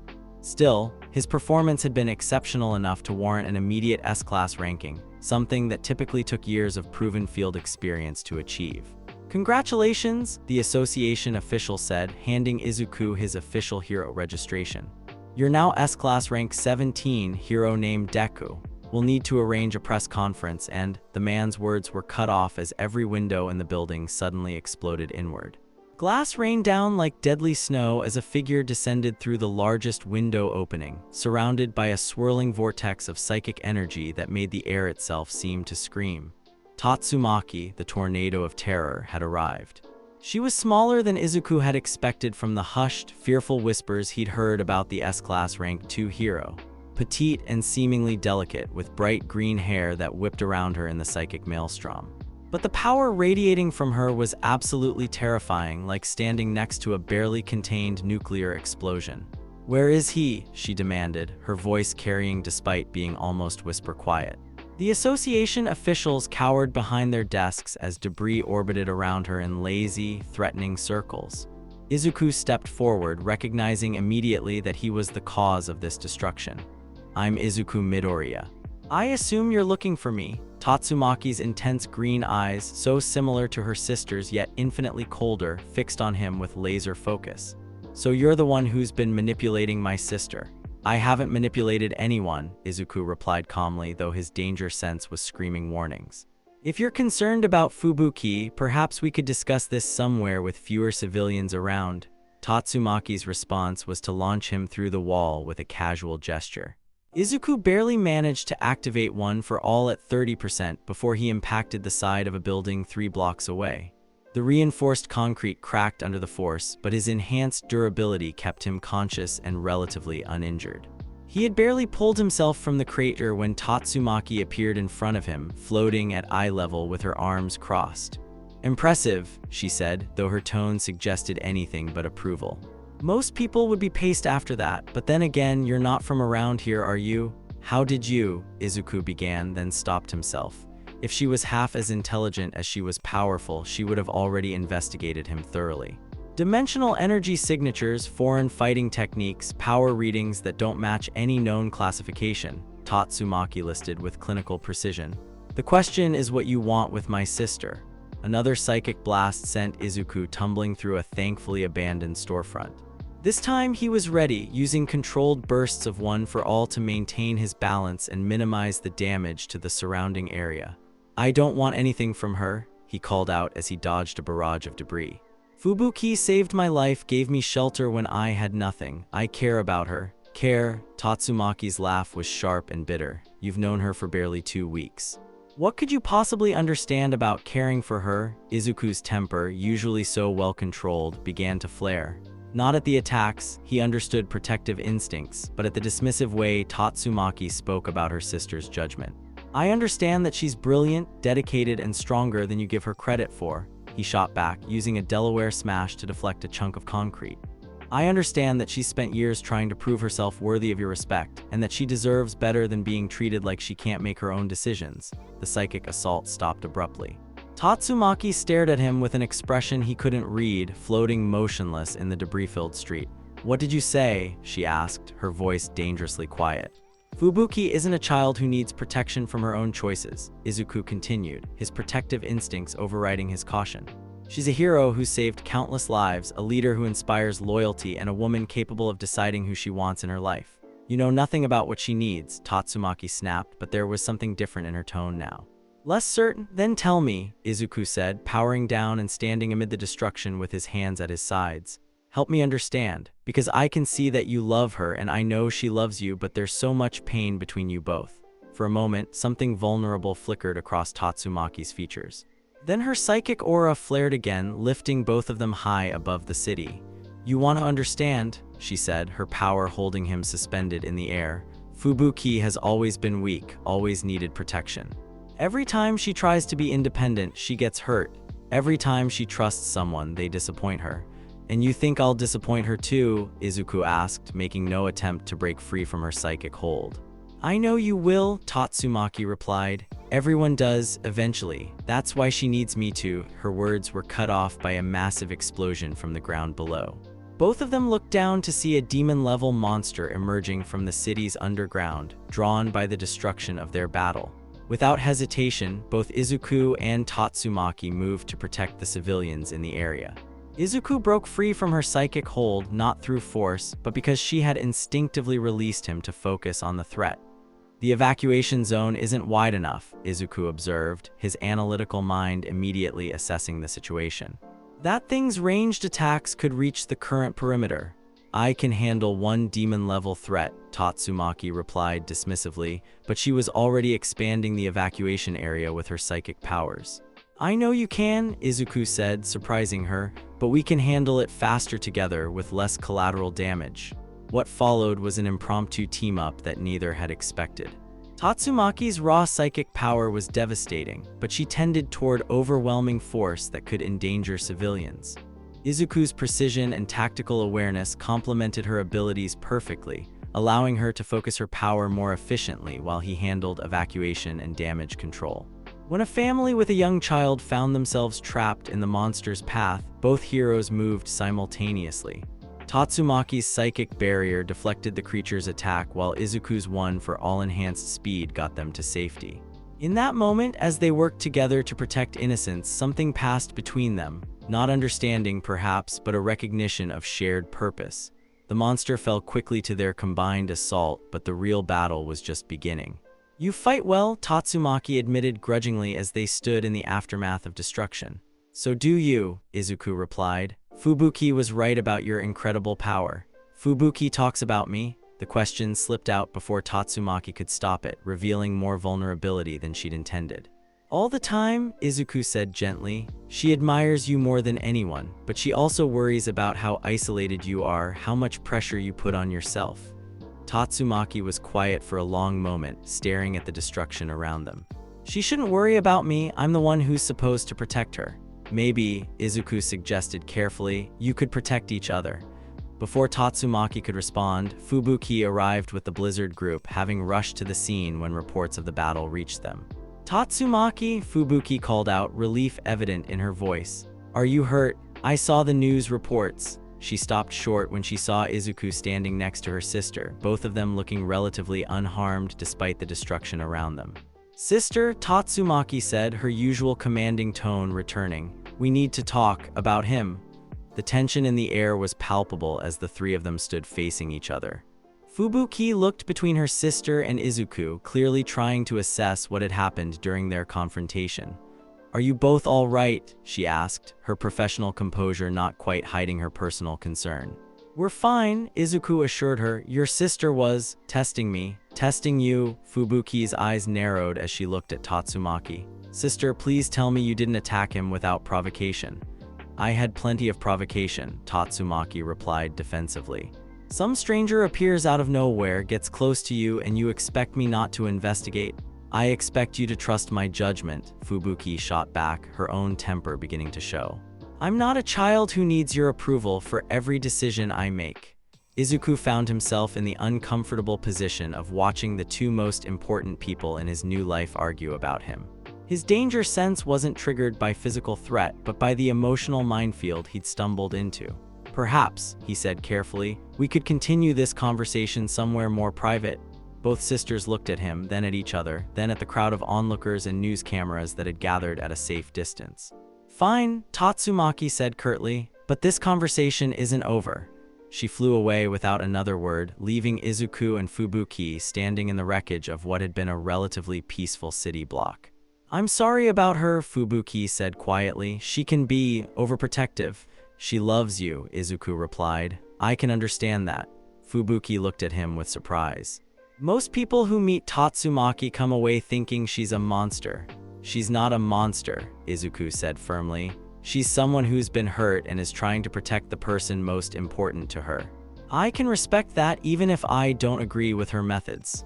Still, his performance had been exceptional enough to warrant an immediate S-Class ranking, something that typically took years of proven field experience to achieve. "Congratulations," the association official said, handing Izuku his official hero registration. "You're now S-Class rank 17, hero named Deku. We'll need to arrange a press conference," and the man's words were cut off as every window in the building suddenly exploded inward. Glass rained down like deadly snow as a figure descended through the largest window opening, surrounded by a swirling vortex of psychic energy that made the air itself seem to scream. Tatsumaki, the tornado of terror, had arrived. She was smaller than Izuku had expected from the hushed, fearful whispers he'd heard about the S-Class rank 2 hero. Petite and seemingly delicate, with bright green hair that whipped around her in the psychic maelstrom. But the power radiating from her was absolutely terrifying, like standing next to a barely contained nuclear explosion. "Where is he?" she demanded, her voice carrying despite being almost whisper quiet. The association officials cowered behind their desks as debris orbited around her in lazy, threatening circles. Izuku stepped forward, recognizing immediately that he was the cause of this destruction. "I'm Izuku Midoriya. I assume you're looking for me." Tatsumaki's intense green eyes, so similar to her sister's yet infinitely colder, fixed on him with laser focus. "So you're the one who's been manipulating my sister." "I haven't manipulated anyone," Izuku replied calmly, though his danger sense was screaming warnings. "If you're concerned about Fubuki, perhaps we could discuss this somewhere with fewer civilians around." Tatsumaki's response was to launch him through the wall with a casual gesture. Izuku barely managed to activate one for all at 30% before he impacted the side of a building 3 blocks away. The reinforced concrete cracked under the force, but his enhanced durability kept him conscious and relatively uninjured. He had barely pulled himself from the crater when Tatsumaki appeared in front of him, floating at eye level with her arms crossed. "Impressive," she said, though her tone suggested anything but approval. "Most people would be paced after that, but then again, you're not from around here, are you? How did you? Izuku began, then stopped himself. If she was half as intelligent as she was powerful, she would have already investigated him thoroughly. Dimensional energy signatures, foreign fighting techniques, power readings that don't match any known classification, Tatsumaki listed with clinical precision. The question is what you want with my sister. Another psychic blast sent Izuku tumbling through a thankfully abandoned storefront. This time he was ready, using controlled bursts of one for all to maintain his balance and minimize the damage to the surrounding area. I don't want anything from her, he called out as he dodged a barrage of debris. Fubuki saved my life, gave me shelter when I had nothing. I care about her. Care? Tatsumaki's laugh was sharp and bitter. You've known her for barely 2 weeks. What could you possibly understand about caring for her? Izuku's temper, usually so well-controlled, began to flare. Not at the attacks, he understood protective instincts, but at the dismissive way Tatsumaki spoke about her sister's judgment. I understand that she's brilliant, dedicated, and stronger than you give her credit for, he shot back, using a Delaware smash to deflect a chunk of concrete. I understand that she's spent years trying to prove herself worthy of your respect, and that she deserves better than being treated like she can't make her own decisions. The psychic assault stopped abruptly. Tatsumaki stared at him with an expression he couldn't read, floating motionless in the debris-filled street. What did you say? She asked, her voice dangerously quiet. Fubuki isn't a child who needs protection from her own choices, Izuku continued, his protective instincts overriding his caution. She's a hero who saved countless lives, a leader who inspires loyalty, and a woman capable of deciding who she wants in her life. You know nothing about what she needs, Tatsumaki snapped, but there was something different in her tone now. Less certain? Then tell me, Izuku said, powering down and standing amid the destruction with his hands at his sides. Help me understand, because I can see that you love her and I know she loves you, but there's so much pain between you both. For a moment, something vulnerable flickered across Tatsumaki's features. Then her psychic aura flared again, lifting both of them high above the city. You want to understand, she said, her power holding him suspended in the air. Fubuki has always been weak, always needed protection. Every time she tries to be independent, she gets hurt. Every time she trusts someone, they disappoint her. And you think I'll disappoint her too? Izuku asked, making no attempt to break free from her psychic hold. I know you will, Tatsumaki replied. Everyone does, eventually. That's why she needs me to. Her words were cut off by a massive explosion from the ground below. Both of them looked down to see a demon-level monster emerging from the city's underground, drawn by the destruction of their battle. Without hesitation, both Izuku and Tatsumaki moved to protect the civilians in the area. Izuku broke free from her psychic hold, not through force, but because she had instinctively released him to focus on the threat. The evacuation zone isn't wide enough, Izuku observed, his analytical mind immediately assessing the situation. That thing's ranged attacks could reach the current perimeter. I can handle one demon-level threat, Tatsumaki replied dismissively, but she was already expanding the evacuation area with her psychic powers. I know you can, Izuku said, surprising her, but we can handle it faster together with less collateral damage. What followed was an impromptu team-up that neither had expected. Tatsumaki's raw psychic power was devastating, but she tended toward overwhelming force that could endanger civilians. Izuku's precision and tactical awareness complemented her abilities perfectly, allowing her to focus her power more efficiently while he handled evacuation and damage control. When a family with a young child found themselves trapped in the monster's path, both heroes moved simultaneously. Tatsumaki's psychic barrier deflected the creature's attack, while Izuku's one for all-enhanced speed got them to safety. In that moment, as they worked together to protect innocents, something passed between them. Not understanding, perhaps, but a recognition of shared purpose. The monster fell quickly to their combined assault, but the real battle was just beginning. You fight well, Tatsumaki admitted grudgingly as they stood in the aftermath of destruction. So do you, Izuku replied. Fubuki was right about your incredible power. Fubuki talks about me. The question slipped out before Tatsumaki could stop it, revealing more vulnerability than she'd intended. All the time, Izuku said gently. She admires you more than anyone, but she also worries about how isolated you are, how much pressure you put on yourself. Tatsumaki was quiet for a long moment, staring at the destruction around them. She shouldn't worry about me, I'm the one who's supposed to protect her. Maybe, Izuku suggested carefully, you could protect each other. Before Tatsumaki could respond, Fubuki arrived with the Blizzard group, having rushed to the scene when reports of the battle reached them. "Tatsumaki," Fubuki called out, relief evident in her voice. "Are you hurt? I saw the news reports." She stopped short when she saw Izuku standing next to her sister, both of them looking relatively unharmed despite the destruction around them. "Sister," Tatsumaki said, her usual commanding tone returning. "We need to talk about him." The tension in the air was palpable as the three of them stood facing each other. Fubuki looked between her sister and Izuku, clearly trying to assess what had happened during their confrontation. "Are you both all right?" she asked, her professional composure not quite hiding her personal concern. "We're fine," Izuku assured her. "Your sister was testing me." "Testing you?" Fubuki's eyes narrowed as she looked at Tatsumaki. "Sister, please tell me you didn't attack him without provocation." "I had plenty of provocation," Tatsumaki replied defensively. "Some stranger appears out of nowhere, gets close to you, and you expect me not to investigate?" "I expect you to trust my judgment," Fubuki shot back, her own temper beginning to show. "I'm not a child who needs your approval for every decision I make." Izuku found himself in the uncomfortable position of watching the two most important people in his new life argue about him. His danger sense wasn't triggered by physical threat, but by the emotional minefield he'd stumbled into. "Perhaps," he said carefully, "we could continue this conversation somewhere more private." Both sisters looked at him, then at each other, then at the crowd of onlookers and news cameras that had gathered at a safe distance. "Fine," Tatsumaki said curtly, "but this conversation isn't over." She flew away without another word, leaving Izuku and Fubuki standing in the wreckage of what had been a relatively peaceful city block. "I'm sorry about her," Fubuki said quietly. "She can be overprotective." "She loves you," Izuku replied. "I can understand that." Fubuki looked at him with surprise. "Most people who meet Tatsumaki come away thinking she's a monster." "She's not a monster," Izuku said firmly. "She's someone who's been hurt and is trying to protect the person most important to her. I can respect that even if I don't agree with her methods."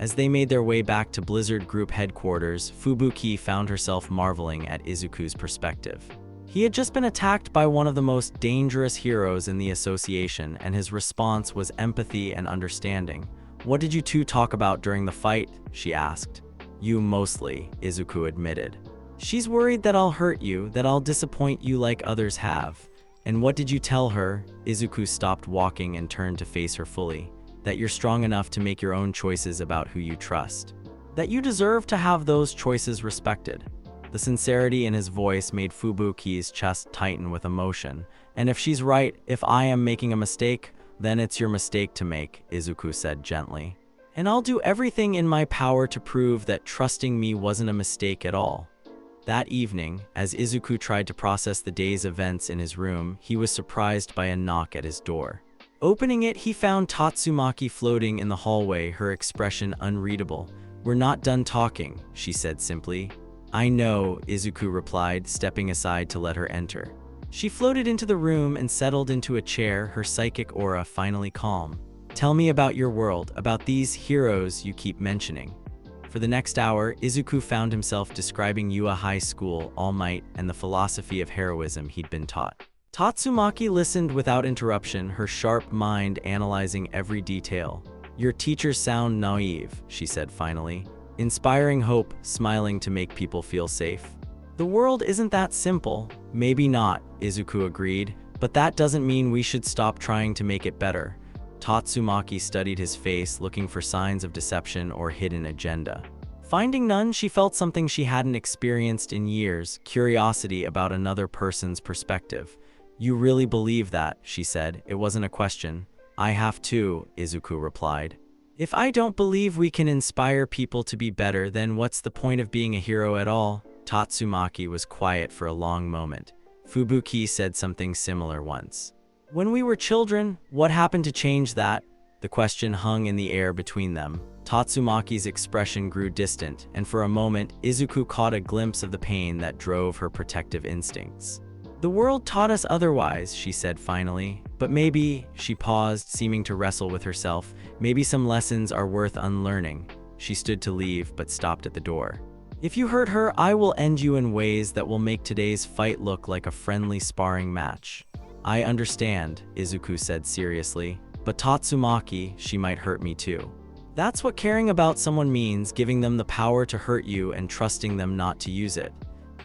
As they made their way back to Blizzard Group headquarters, Fubuki found herself marveling at Izuku's perspective. He had just been attacked by one of the most dangerous heroes in the association, and his response was empathy and understanding. "What did you two talk about during the fight?" she asked. "You mostly," Izuku admitted. "She's worried that I'll hurt you, that I'll disappoint you like others have." "And what did you tell her?" Izuku stopped walking and turned to face her fully. "That you're strong enough to make your own choices about who you trust. That you deserve to have those choices respected." The sincerity in his voice made Fubuki's chest tighten with emotion. "And if she's right, if I am making a mistake, then it's your mistake to make," Izuku said gently. "And I'll do everything in my power to prove that trusting me wasn't a mistake at all." That evening, as Izuku tried to process the day's events in his room, he was surprised by a knock at his door. Opening it, he found Tatsumaki floating in the hallway, her expression unreadable. "We're not done talking," she said simply. "I know," Izuku replied, stepping aside to let her enter. She floated into the room and settled into a chair, her psychic aura finally calm. "Tell me about your world, about these heroes you keep mentioning." For the next hour, Izuku found himself describing Yua High School, All Might, and the philosophy of heroism he'd been taught. Tatsumaki listened without interruption, her sharp mind analyzing every detail. "Your teachers sound naive," she said finally. "Inspiring hope, smiling to make people feel safe." "The world isn't that simple." "Maybe not," Izuku agreed, "but that doesn't mean we should stop trying to make it better." Tatsumaki studied his face, looking for signs of deception or hidden agenda. Finding none, she felt something she hadn't experienced in years, curiosity about another person's perspective. "You really believe that?" she said. It wasn't a question. "I have to," Izuku replied. "If I don't believe we can inspire people to be better, then what's the point of being a hero at all?" Tatsumaki was quiet for a long moment. Fubuki said something similar once. "When we were children, what happened to change that?" The question hung in the air between them. Tatsumaki's expression grew distant, and for a moment, Izuku caught a glimpse of the pain that drove her protective instincts. "The world taught us otherwise," she said finally. "But maybe," she paused, seeming to wrestle with herself, "maybe some lessons are worth unlearning." She stood to leave, but stopped at the door. "If you hurt her, I will end you in ways that will make today's fight look like a friendly sparring match." I understand, Izuku said seriously, but Tatsumaki, she might hurt me too. That's what caring about someone means, giving them the power to hurt you and trusting them not to use it.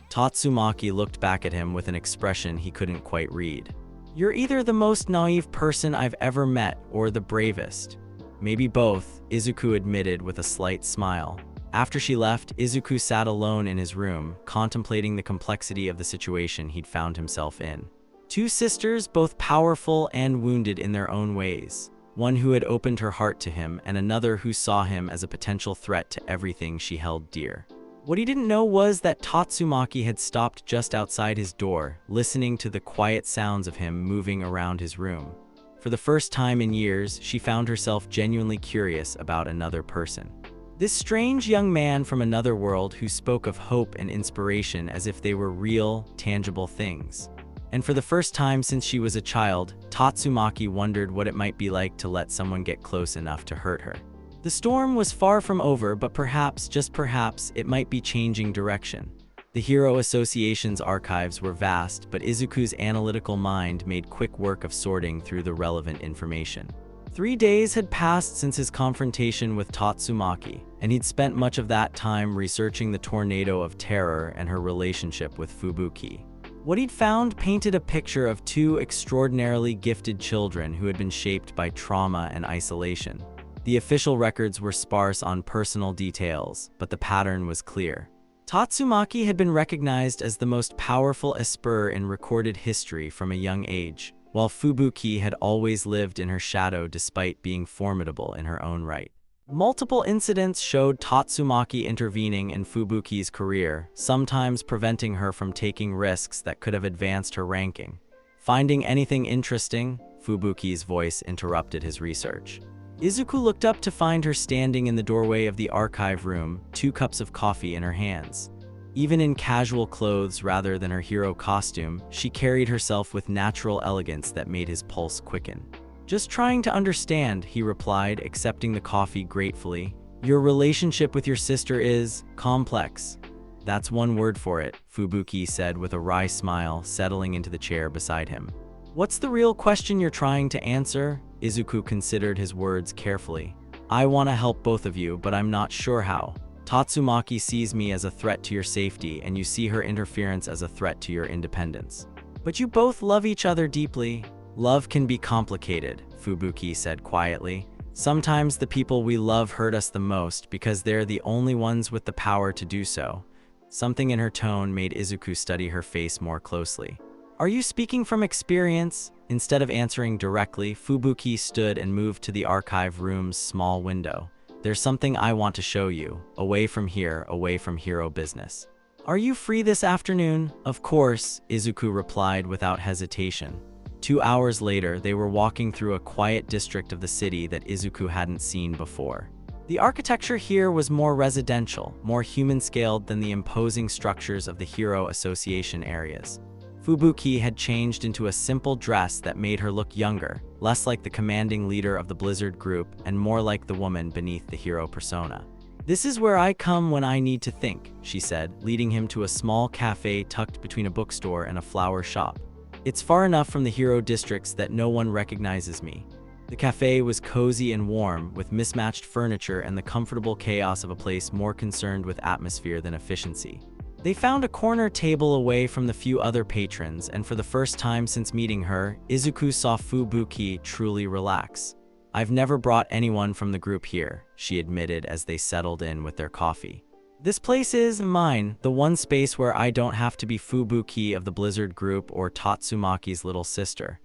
Tatsumaki looked back at him with an expression he couldn't quite read. You're either the most naive person I've ever met or the bravest. Maybe both, Izuku admitted with a slight smile. After she left, Izuku sat alone in his room, contemplating the complexity of the situation he'd found himself in. Two sisters, both powerful and wounded in their own ways. One who had opened her heart to him, and another who saw him as a potential threat to everything she held dear. What he didn't know was that Tatsumaki had stopped just outside his door, listening to the quiet sounds of him moving around his room. For the first time in years, she found herself genuinely curious about another person. This strange young man from another world who spoke of hope and inspiration as if they were real, tangible things. And for the first time since she was a child, Tatsumaki wondered what it might be like to let someone get close enough to hurt her. The storm was far from over, but perhaps, just perhaps, it might be changing direction. The Hero Association's archives were vast, but Izuku's analytical mind made quick work of sorting through the relevant information. 3 days had passed since his confrontation with Tatsumaki, and he'd spent much of that time researching the tornado of terror and her relationship with Fubuki. What he'd found painted a picture of two extraordinarily gifted children who had been shaped by trauma and isolation. The official records were sparse on personal details, but the pattern was clear. Tatsumaki had been recognized as the most powerful esper in recorded history from a young age, while Fubuki had always lived in her shadow despite being formidable in her own right. Multiple incidents showed Tatsumaki intervening in Fubuki's career, sometimes preventing her from taking risks that could have advanced her ranking. Finding anything interesting? Fubuki's voice interrupted his research. Izuku looked up to find her standing in the doorway of the archive room, 2 cups of coffee in her hands. Even in casual clothes rather than her hero costume, she carried herself with natural elegance that made his pulse quicken. Just trying to understand, he replied, accepting the coffee gratefully. Your relationship with your sister is complex. That's one word for it, Fubuki said with a wry smile, settling into the chair beside him. What's the real question you're trying to answer? Izuku considered his words carefully. I want to help both of you, but I'm not sure how. Tatsumaki sees me as a threat to your safety, and you see her interference as a threat to your independence. But you both love each other deeply. Love can be complicated, Fubuki said quietly. Sometimes the people we love hurt us the most because they're the only ones with the power to do so. Something in her tone made Izuku study her face more closely. Are you speaking from experience? Instead of answering directly, Fubuki stood and moved to the archive room's small window. There's something I want to show you, away from here, away from hero business. Are you free this afternoon? Of course, Izuku replied without hesitation. 2 hours later, they were walking through a quiet district of the city that Izuku hadn't seen before. The architecture here was more residential, more human-scaled than the imposing structures of the Hero Association areas. Fubuki had changed into a simple dress that made her look younger, less like the commanding leader of the Blizzard group and more like the woman beneath the hero persona. This is where I come when I need to think, she said, leading him to a small cafe tucked between a bookstore and a flower shop. It's far enough from the hero districts that no one recognizes me. The cafe was cozy and warm, with mismatched furniture and the comfortable chaos of a place more concerned with atmosphere than efficiency. They found a corner table away from the few other patrons, and for the first time since meeting her, Izuku saw Fubuki truly relax. I've never brought anyone from the group here, she admitted as they settled in with their coffee. This place is mine, the one space where I don't have to be Fubuki of the Blizzard group or Tatsumaki's little sister.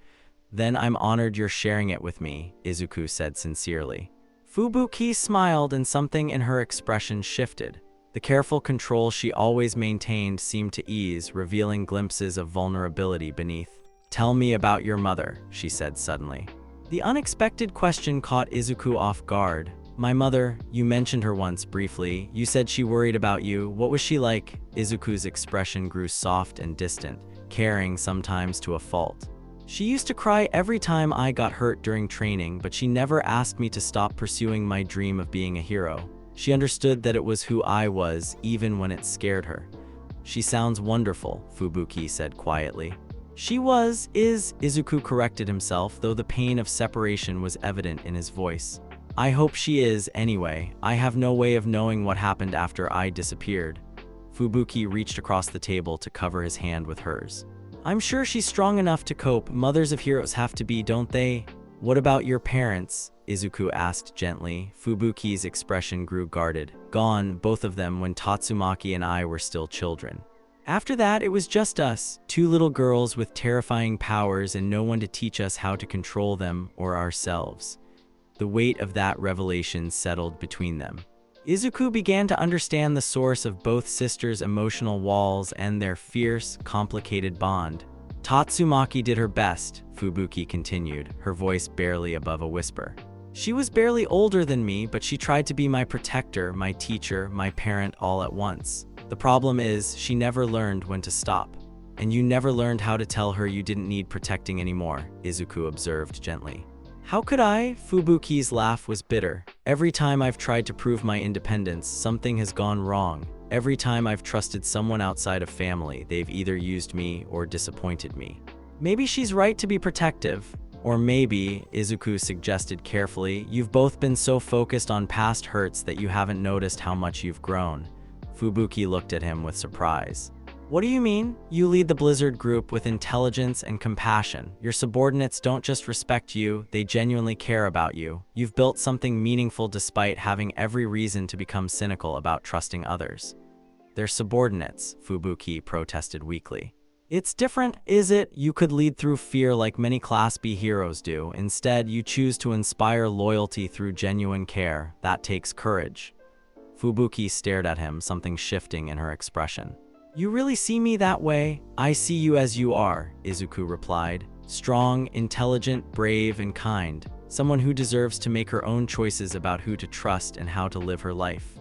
Then I'm honored you're sharing it with me, Izuku said sincerely. Fubuki smiled and something in her expression shifted. The careful control she always maintained seemed to ease, revealing glimpses of vulnerability beneath. Tell me about your mother, she said suddenly. The unexpected question caught Izuku off guard. My mother, you mentioned her once briefly. You said she worried about you. What was she like? Izuku's expression grew soft and distant, caring sometimes to a fault. She used to cry every time I got hurt during training, but she never asked me to stop pursuing my dream of being a hero. She understood that it was who I was, even when it scared her. She sounds wonderful, Fubuki said quietly. Izuku corrected himself, though the pain of separation was evident in his voice. I hope she is, anyway. I have no way of knowing what happened after I disappeared. Fubuki reached across the table to cover his hand with hers. I'm sure she's strong enough to cope. Mothers of heroes have to be, don't they? What about your parents? Izuku asked gently. Fubuki's expression grew guarded. Gone, both of them, when Tatsumaki and I were still children. After that, it was just us, two little girls with terrifying powers and no one to teach us how to control them or ourselves. The weight of that revelation settled between them. Izuku began to understand the source of both sisters' emotional walls and their fierce, complicated bond. Tatsumaki did her best, Fubuki continued, her voice barely above a whisper. She was barely older than me, but she tried to be my protector, my teacher, my parent all at once. The problem is, she never learned when to stop. And you never learned how to tell her you didn't need protecting anymore, Izuku observed gently. How could I? Fubuki's laugh was bitter. Every time I've tried to prove my independence, something has gone wrong. Every time I've trusted someone outside of family, they've either used me or disappointed me. Maybe she's right to be protective. Or maybe, Izuku suggested carefully, you've both been so focused on past hurts that you haven't noticed how much you've grown. Fubuki looked at him with surprise. What do you mean? You lead the Blizzard group with intelligence and compassion. Your subordinates don't just respect you, they genuinely care about you. You've built something meaningful despite having every reason to become cynical about trusting others. They're subordinates, Fubuki protested weakly. It's different, is it? You could lead through fear like many Class B heroes do. Instead, you choose to inspire loyalty through genuine care. That takes courage. Fubuki stared at him, something shifting in her expression. You really see me that way? I see you as you are, Izuku replied. Strong, intelligent, brave, and kind. Someone who deserves to make her own choices about who to trust and how to live her life.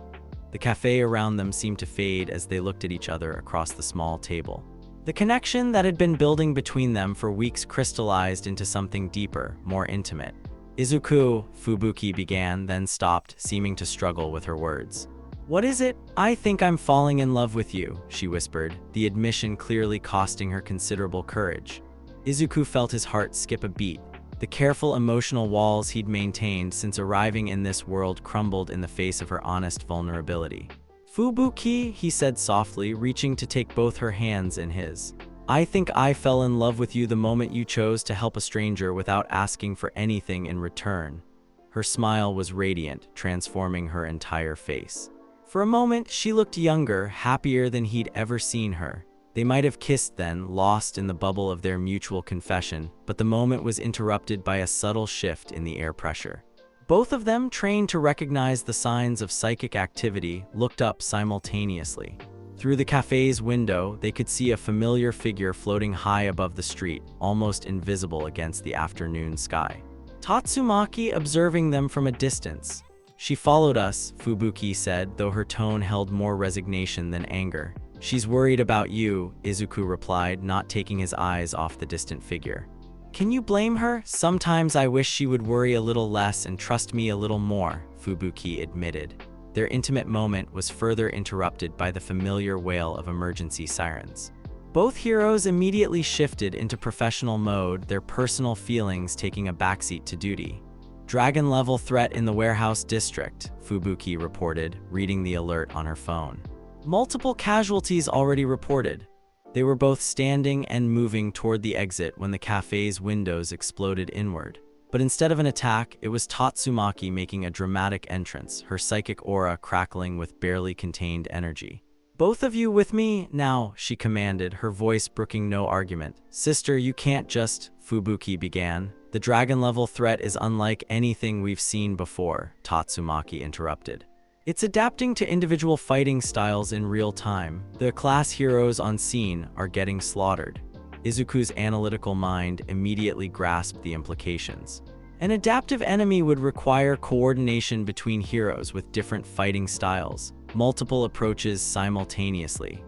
The cafe around them seemed to fade as they looked at each other across the small table. The connection that had been building between them for weeks crystallized into something deeper, more intimate. Izuku, Fubuki began, then stopped, seeming to struggle with her words. What is it? I think I'm falling in love with you, she whispered, the admission clearly costing her considerable courage. Izuku felt his heart skip a beat. The careful emotional walls he'd maintained since arriving in this world crumbled in the face of her honest vulnerability. Fubuki, he said softly, reaching to take both her hands in his. I think I fell in love with you the moment you chose to help a stranger without asking for anything in return. Her smile was radiant, transforming her entire face. For a moment, she looked younger, happier than he'd ever seen her. They might have kissed then, lost in the bubble of their mutual confession, but the moment was interrupted by a subtle shift in the air pressure. Both of them, trained to recognize the signs of psychic activity, looked up simultaneously. Through the cafe's window, they could see a familiar figure floating high above the street, almost invisible against the afternoon sky. Tatsumaki observing them from a distance. She followed us, Fubuki said, though her tone held more resignation than anger. She's worried about you, Izuku replied, not taking his eyes off the distant figure. Can you blame her? Sometimes I wish she would worry a little less and trust me a little more, Fubuki admitted. Their intimate moment was further interrupted by the familiar wail of emergency sirens. Both heroes immediately shifted into professional mode, their personal feelings taking a backseat to duty. Dragon-level threat in the warehouse district, Fubuki reported, reading the alert on her phone. Multiple casualties already reported. They were both standing and moving toward the exit when the cafe's windows exploded inward. But instead of an attack, it was Tatsumaki making a dramatic entrance, her psychic aura crackling with barely contained energy. Both of you with me now, she commanded, her voice brooking no argument. Sister, you can't just, Fubuki began. The dragon-level threat is unlike anything we've seen before, Tatsumaki interrupted. It's adapting to individual fighting styles in real time. The class heroes on scene are getting slaughtered. Izuku's analytical mind immediately grasped the implications. An adaptive enemy would require coordination between heroes with different fighting styles, multiple approaches simultaneously.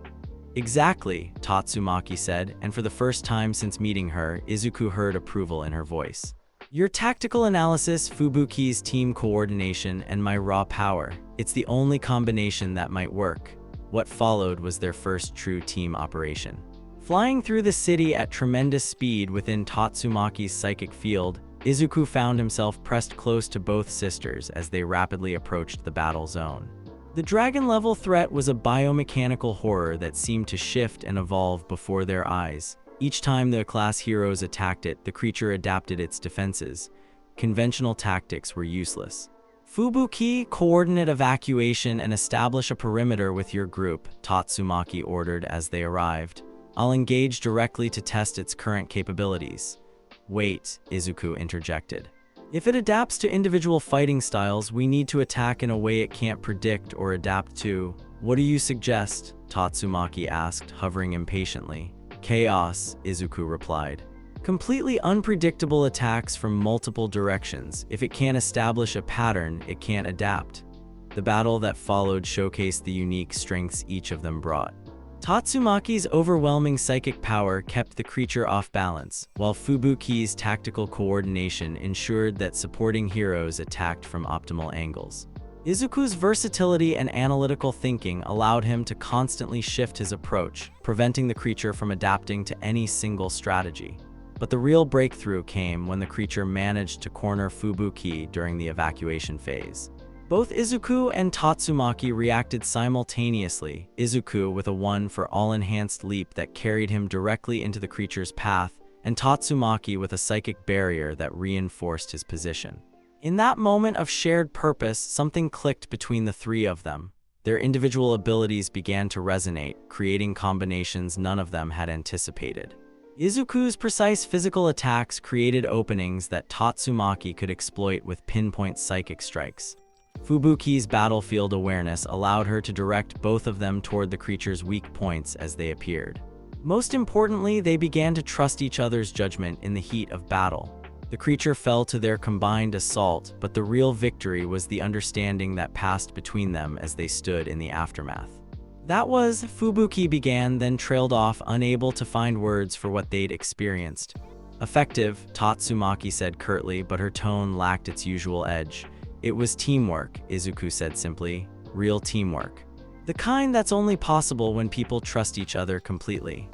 Exactly, Tatsumaki said, and for the first time since meeting her, Izuku heard approval in her voice. Your tactical analysis, Fubuki's team coordination, and my raw power. It's the only combination that might work. What followed was their first true team operation. Flying through the city at tremendous speed within Tatsumaki's psychic field, Izuku found himself pressed close to both sisters as they rapidly approached the battle zone. The dragon-level threat was a biomechanical horror that seemed to shift and evolve before their eyes. Each time the class heroes attacked it, the creature adapted its defenses. Conventional tactics were useless. "Fubuki, coordinate evacuation and establish a perimeter with your group," Tatsumaki ordered as they arrived. "I'll engage directly to test its current capabilities." "Wait," Izuku interjected. "If it adapts to individual fighting styles, we need to attack in a way it can't predict or adapt to." "What do you suggest?" Tatsumaki asked, hovering impatiently. "Chaos," Izuku replied. "Completely unpredictable attacks from multiple directions. If it can't establish a pattern, it can't adapt." The battle that followed showcased the unique strengths each of them brought. Tatsumaki's overwhelming psychic power kept the creature off balance, while Fubuki's tactical coordination ensured that supporting heroes attacked from optimal angles. Izuku's versatility and analytical thinking allowed him to constantly shift his approach, preventing the creature from adapting to any single strategy. But the real breakthrough came when the creature managed to corner Fubuki during the evacuation phase. Both Izuku and Tatsumaki reacted simultaneously, Izuku with a one-for-all-enhanced leap that carried him directly into the creature's path, and Tatsumaki with a psychic barrier that reinforced his position. In that moment of shared purpose, something clicked between the three of them. Their individual abilities began to resonate, creating combinations none of them had anticipated. Izuku's precise physical attacks created openings that Tatsumaki could exploit with pinpoint psychic strikes. Fubuki's battlefield awareness allowed her to direct both of them toward the creature's weak points as they appeared. Most importantly, they began to trust each other's judgment in the heat of battle. The creature fell to their combined assault, but the real victory was the understanding that passed between them as they stood in the aftermath. "That was," Fubuki began, then trailed off, unable to find words for what they'd experienced. "Effective," Tatsumaki said curtly, but her tone lacked its usual edge. "It was teamwork," Izuku said simply. "Real teamwork. The kind that's only possible when people trust each other completely."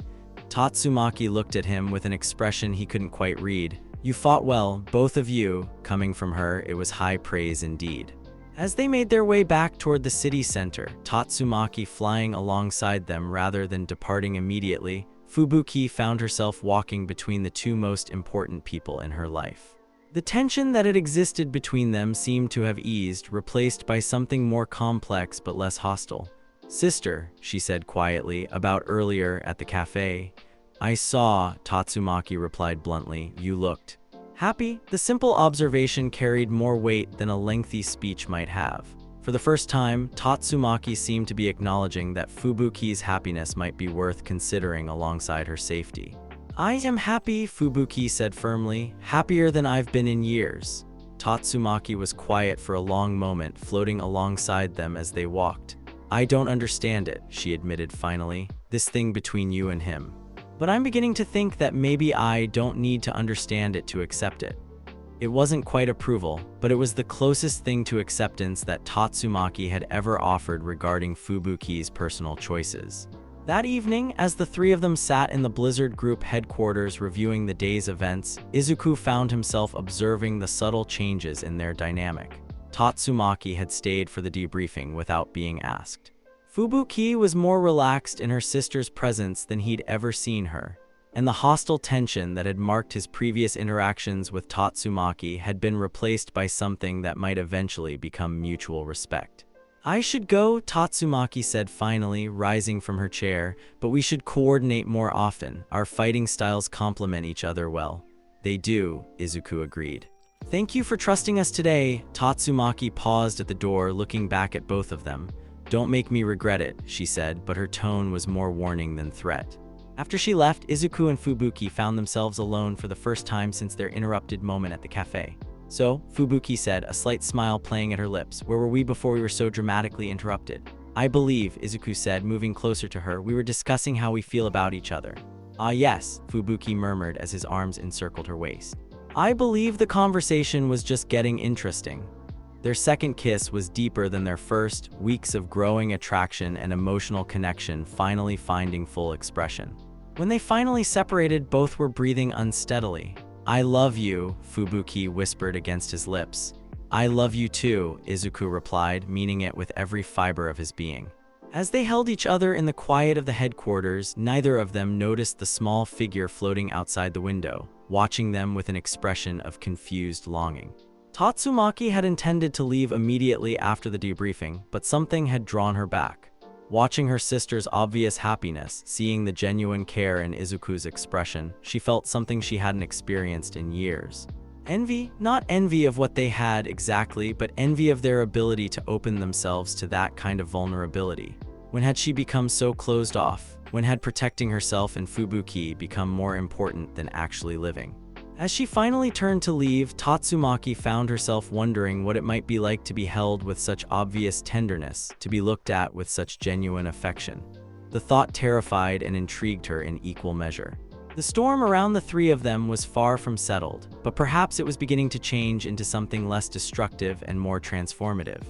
Tatsumaki looked at him with an expression he couldn't quite read. "You fought well, both of you." Coming from her, it was high praise indeed. As they made their way back toward the city center, Tatsumaki flying alongside them rather than departing immediately, Fubuki found herself walking between the two most important people in her life. The tension that had existed between them seemed to have eased, replaced by something more complex but less hostile. "Sister," she said quietly, "about earlier at the cafe." "I saw," Tatsumaki replied bluntly. "You looked happy." The simple observation carried more weight than a lengthy speech might have. For the first time, Tatsumaki seemed to be acknowledging that Fubuki's happiness might be worth considering alongside her safety. "I am happy," Fubuki said firmly, "happier than I've been in years." Tatsumaki was quiet for a long moment, floating alongside them as they walked. "I don't understand it," she admitted finally, "this thing between you and him. But I'm beginning to think that maybe I don't need to understand it to accept it." It wasn't quite approval, but it was the closest thing to acceptance that Tatsumaki had ever offered regarding Fubuki's personal choices. That evening, as the three of them sat in the Blizzard Group headquarters reviewing the day's events, Izuku found himself observing the subtle changes in their dynamic. Tatsumaki had stayed for the debriefing without being asked. Fubuki was more relaxed in her sister's presence than he'd ever seen her, and the hostile tension that had marked his previous interactions with Tatsumaki had been replaced by something that might eventually become mutual respect. "I should go," Tatsumaki said finally, rising from her chair, "but we should coordinate more often. Our fighting styles complement each other well." "They do," Izuku agreed. "Thank you for trusting us today." Tatsumaki paused at the door, looking back at both of them. "Don't make me regret it," she said, but her tone was more warning than threat. After she left, Izuku and Fubuki found themselves alone for the first time since their interrupted moment at the cafe. "So," Fubuki said, a slight smile playing at her lips, "where were we before we were so dramatically interrupted?" "I believe," Izuku said, moving closer to her, "we were discussing how we feel about each other." "Ah yes," Fubuki murmured as his arms encircled her waist. "I believe the conversation was just getting interesting." Their second kiss was deeper than their first, weeks of growing attraction and emotional connection finally finding full expression. When they finally separated, both were breathing unsteadily. "I love you," Fubuki whispered against his lips. "I love you too," Izuku replied, meaning it with every fiber of his being. As they held each other in the quiet of the headquarters, neither of them noticed the small figure floating outside the window, watching them with an expression of confused longing. Tatsumaki had intended to leave immediately after the debriefing, but something had drawn her back. Watching her sister's obvious happiness, seeing the genuine care in Izuku's expression, she felt something she hadn't experienced in years. Envy, not envy of what they had exactly, but envy of their ability to open themselves to that kind of vulnerability. When had she become so closed off? When had protecting herself and Fubuki become more important than actually living? As she finally turned to leave, Tatsumaki found herself wondering what it might be like to be held with such obvious tenderness, to be looked at with such genuine affection. The thought terrified and intrigued her in equal measure. The storm around the three of them was far from settled, but perhaps it was beginning to change into something less destructive and more transformative.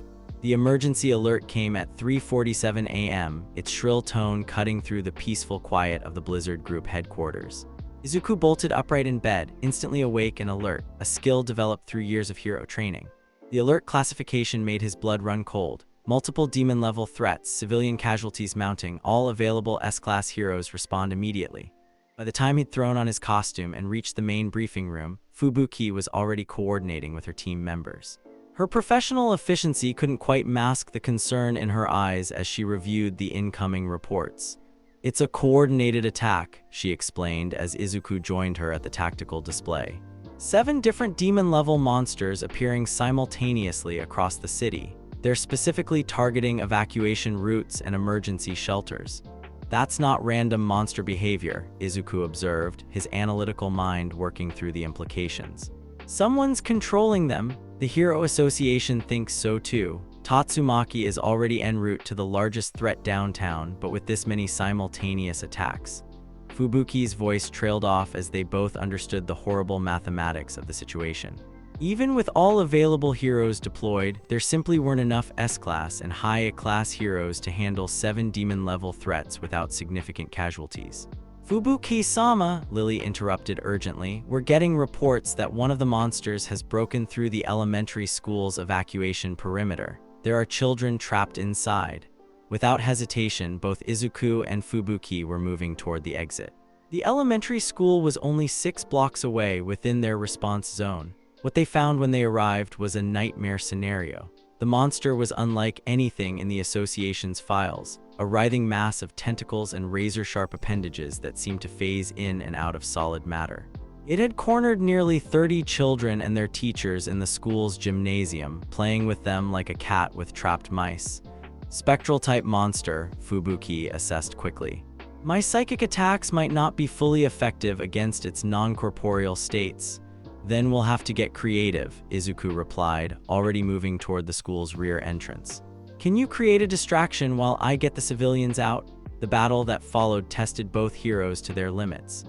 The emergency alert came at 3:47 a.m., its shrill tone cutting through the peaceful quiet of the Blizzard Group headquarters. Izuku bolted upright in bed, instantly awake and alert, a skill developed through years of hero training. The alert classification made his blood run cold. Multiple demon-level threats, civilian casualties mounting, all available S-class heroes respond immediately. By the time he'd thrown on his costume and reached the main briefing room, Fubuki was already coordinating with her team members. Her professional efficiency couldn't quite mask the concern in her eyes as she reviewed the incoming reports. "It's a coordinated attack," she explained as Izuku joined her at the tactical display. 7 different demon-level monsters appearing simultaneously across the city. They're specifically targeting evacuation routes and emergency shelters. "That's not random monster behavior," Izuku observed, his analytical mind working through the implications. "Someone's controlling them. The Hero Association thinks so too. Tatsumaki is already en route to the largest threat downtown, but with this many simultaneous attacks." Fubuki's voice trailed off as they both understood the horrible mathematics of the situation. Even with all available heroes deployed, there simply weren't enough S-class and high-class heroes to handle 7 demon-level threats without significant casualties. "Fubuki-sama," Lily interrupted urgently, "we're getting reports that one of the monsters has broken through the elementary school's evacuation perimeter. There are children trapped inside." Without hesitation, both Izuku and Fubuki were moving toward the exit. The elementary school was only 6 blocks away within their response zone. What they found when they arrived was a nightmare scenario. The monster was unlike anything in the association's files, a writhing mass of tentacles and razor-sharp appendages that seemed to phase in and out of solid matter. It had cornered nearly 30 children and their teachers in the school's gymnasium, playing with them like a cat with trapped mice. "Spectral-type monster," Fubuki assessed quickly. "My psychic attacks might not be fully effective against its non-corporeal states. Then we'll have to get creative," Izuku replied, already moving toward the school's rear entrance. "Can you create a distraction while I get the civilians out?" The battle that followed tested both heroes to their limits.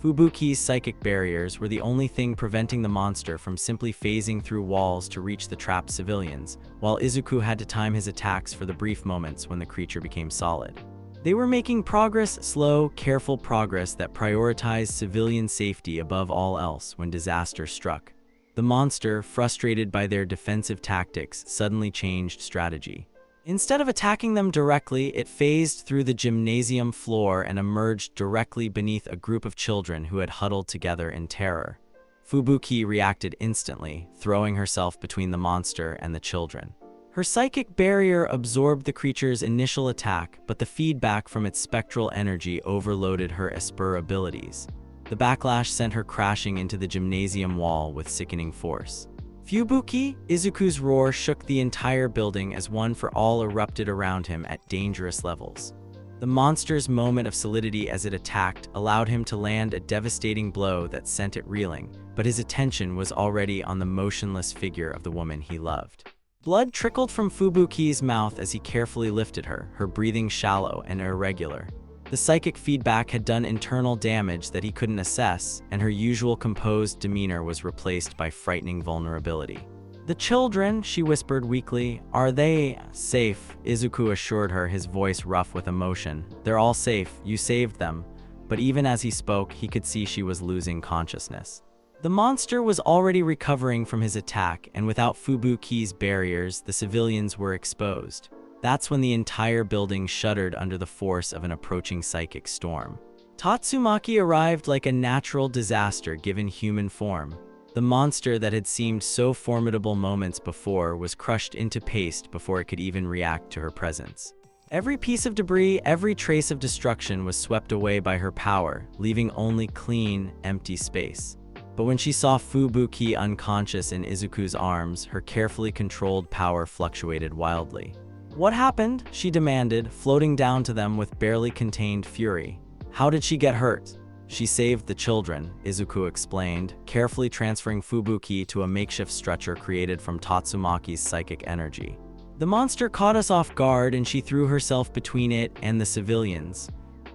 Fubuki's psychic barriers were the only thing preventing the monster from simply phasing through walls to reach the trapped civilians, while Izuku had to time his attacks for the brief moments when the creature became solid. They were making progress, slow, careful progress that prioritized civilian safety above all else when disaster struck. The monster, frustrated by their defensive tactics, suddenly changed strategy. Instead of attacking them directly, it phased through the gymnasium floor and emerged directly beneath a group of children who had huddled together in terror. Fubuki reacted instantly, throwing herself between the monster and the children. Her psychic barrier absorbed the creature's initial attack, but the feedback from its spectral energy overloaded her Esper abilities. The backlash sent her crashing into the gymnasium wall with sickening force. "Fubuki!" Izuku's roar shook the entire building as One for All erupted around him at dangerous levels. The monster's moment of solidity as it attacked allowed him to land a devastating blow that sent it reeling, but his attention was already on the motionless figure of the woman he loved. Blood trickled from Fubuki's mouth as he carefully lifted her, her breathing shallow and irregular. The psychic feedback had done internal damage that he couldn't assess, and her usual composed demeanor was replaced by frightening vulnerability. "The children," she whispered weakly, "are they safe?" Izuku assured her, his voice rough with emotion. "They're all safe. You saved them. but even as he spoke, he could see she was losing consciousness. The monster was already recovering from his attack, and without Fubuki's barriers, the civilians were exposed. That's when the entire building shuddered under the force of an approaching psychic storm. Tatsumaki arrived like a natural disaster given human form. The monster that had seemed so formidable moments before was crushed into paste before it could even react to her presence. Every piece of debris, every trace of destruction was swept away by her power, leaving only clean, empty space. But when she saw Fubuki unconscious in Izuku's arms, her carefully controlled power fluctuated wildly. "What happened?" she demanded, floating down to them with barely contained fury. "How did she get hurt?" "She saved the children," Izuku explained, carefully transferring Fubuki to a makeshift stretcher created from Tatsumaki's psychic energy. "The monster caught us off guard and she threw herself between it and the civilians."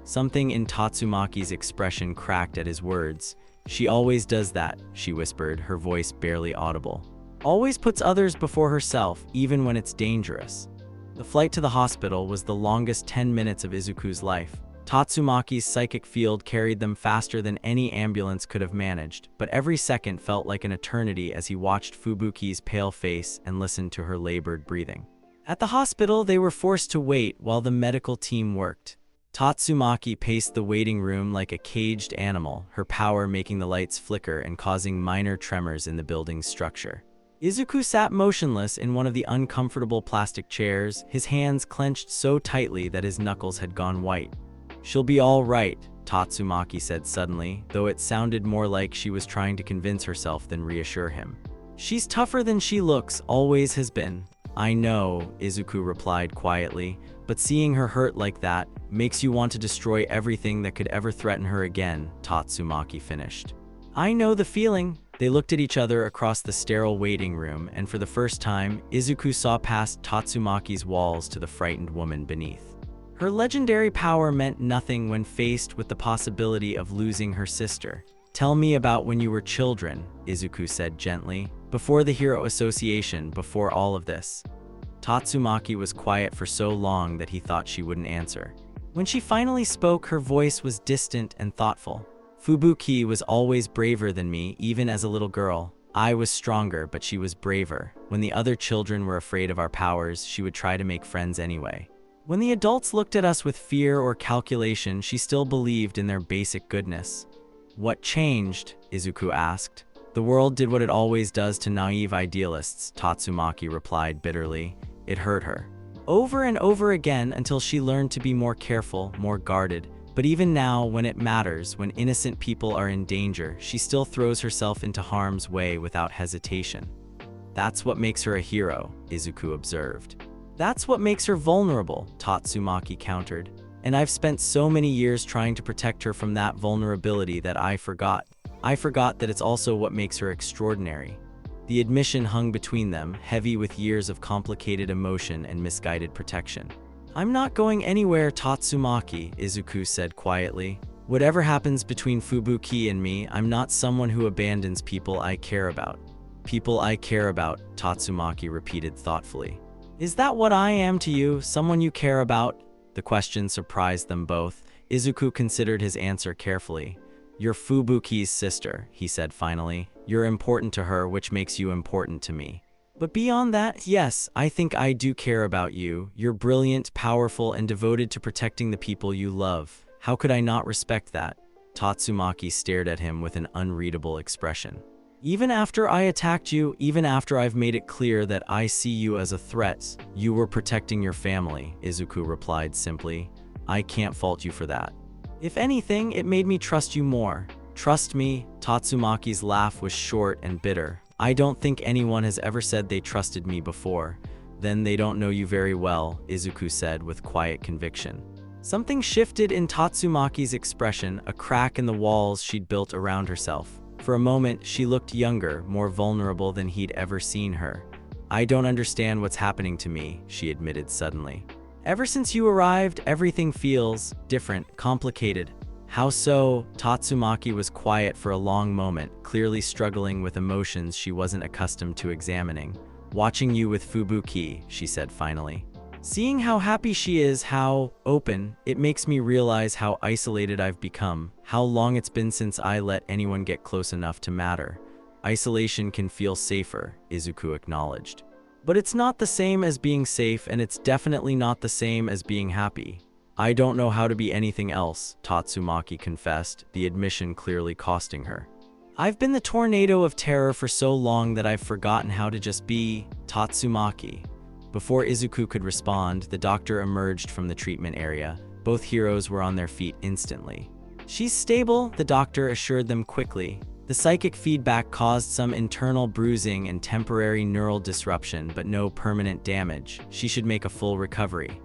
Something in Tatsumaki's expression cracked at his words. "She always does that," she whispered, her voice barely audible. "Always puts others before herself, even when it's dangerous." The flight to the hospital was the longest 10 minutes of Izuku's life. Tatsumaki's psychic field carried them faster than any ambulance could have managed, but every second felt like an eternity as he watched Fubuki's pale face and listened to her labored breathing. At the hospital, they were forced to wait while the medical team worked. Tatsumaki paced the waiting room like a caged animal, her power making the lights flicker and causing minor tremors in the building's structure. Izuku sat motionless in one of the uncomfortable plastic chairs, his hands clenched so tightly that his knuckles had gone white. "She'll be all right," Tatsumaki said suddenly, though it sounded more like she was trying to convince herself than reassure him. "She's tougher than she looks, always has been." "I know," Izuku replied quietly, "but seeing her hurt like that makes you want to destroy everything that could ever threaten her again," Tatsumaki finished. "I know the feeling." They looked at each other across the sterile waiting room, and for the first time, Izuku saw past Tatsumaki's walls to the frightened woman beneath. Her legendary power meant nothing when faced with the possibility of losing her sister. "Tell me about when you were children," Izuku said gently. "Before the Hero Association, before all of this." Tatsumaki was quiet for so long that he thought she wouldn't answer. When she finally spoke, her voice was distant and thoughtful. "Fubuki was always braver than me, even as a little girl. I was stronger, but she was braver. When the other children were afraid of our powers, she would try to make friends anyway. When the adults looked at us with fear or calculation, she still believed in their basic goodness." "What changed?" Izuku asked. "The world did what it always does to naive idealists," Tatsumaki replied bitterly. "It hurt her. Over and over again until she learned to be more careful, more guarded. But even now, when it matters, when innocent people are in danger, she still throws herself into harm's way without hesitation." "That's what makes her a hero," Izuku observed. "That's what makes her vulnerable," Tatsumaki countered. "And I've spent so many years trying to protect her from that vulnerability that I forgot. I forgot that it's also what makes her extraordinary." The admission hung between them, heavy with years of complicated emotion and misguided protection. "I'm not going anywhere, Tatsumaki," Izuku said quietly. "Whatever happens between Fubuki and me, I'm not someone who abandons people I care about." "People I care about," Tatsumaki repeated thoughtfully. "Is that what I am to you, someone you care about?" The question surprised them both. Izuku considered his answer carefully. "You're Fubuki's sister," he said finally. "You're important to her, which makes you important to me. But beyond that, yes, I think I do care about you. You're brilliant, powerful, and devoted to protecting the people you love. How could I not respect that?" Tatsumaki stared at him with an unreadable expression. "Even after I attacked you, even after I've made it clear that I see you as a threat, you were protecting your family," Izuku replied simply. "I can't fault you for that. If anything, it made me trust you more." "Trust me?" Tatsumaki's laugh was short and bitter. "I don't think anyone has ever said they trusted me before." "Then they don't know you very well," Izuku said with quiet conviction. Something shifted in Tatsumaki's expression, a crack in the walls she'd built around herself. For a moment, she looked younger, more vulnerable than he'd ever seen her. "I don't understand what's happening to me," she admitted suddenly. "Ever since you arrived, everything feels different, complicated." "How so?" Tatsumaki was quiet for a long moment, clearly struggling with emotions she wasn't accustomed to examining. "Watching you with Fubuki," she said finally. Seeing how happy she is, how open, it makes me realize how isolated I've become, how long it's been since I let anyone get close enough to matter. Isolation can feel safer, Izuku acknowledged. But it's not the same as being safe, and it's definitely not the same as being happy. I don't know how to be anything else, Tatsumaki confessed, the admission clearly costing her. I've been the tornado of terror for so long that I've forgotten how to just be Tatsumaki. Before Izuku could respond, the doctor emerged from the treatment area. Both heroes were on their feet instantly. She's stable, the doctor assured them quickly. The psychic feedback caused some internal bruising and temporary neural disruption, but no permanent damage. She should make a full recovery.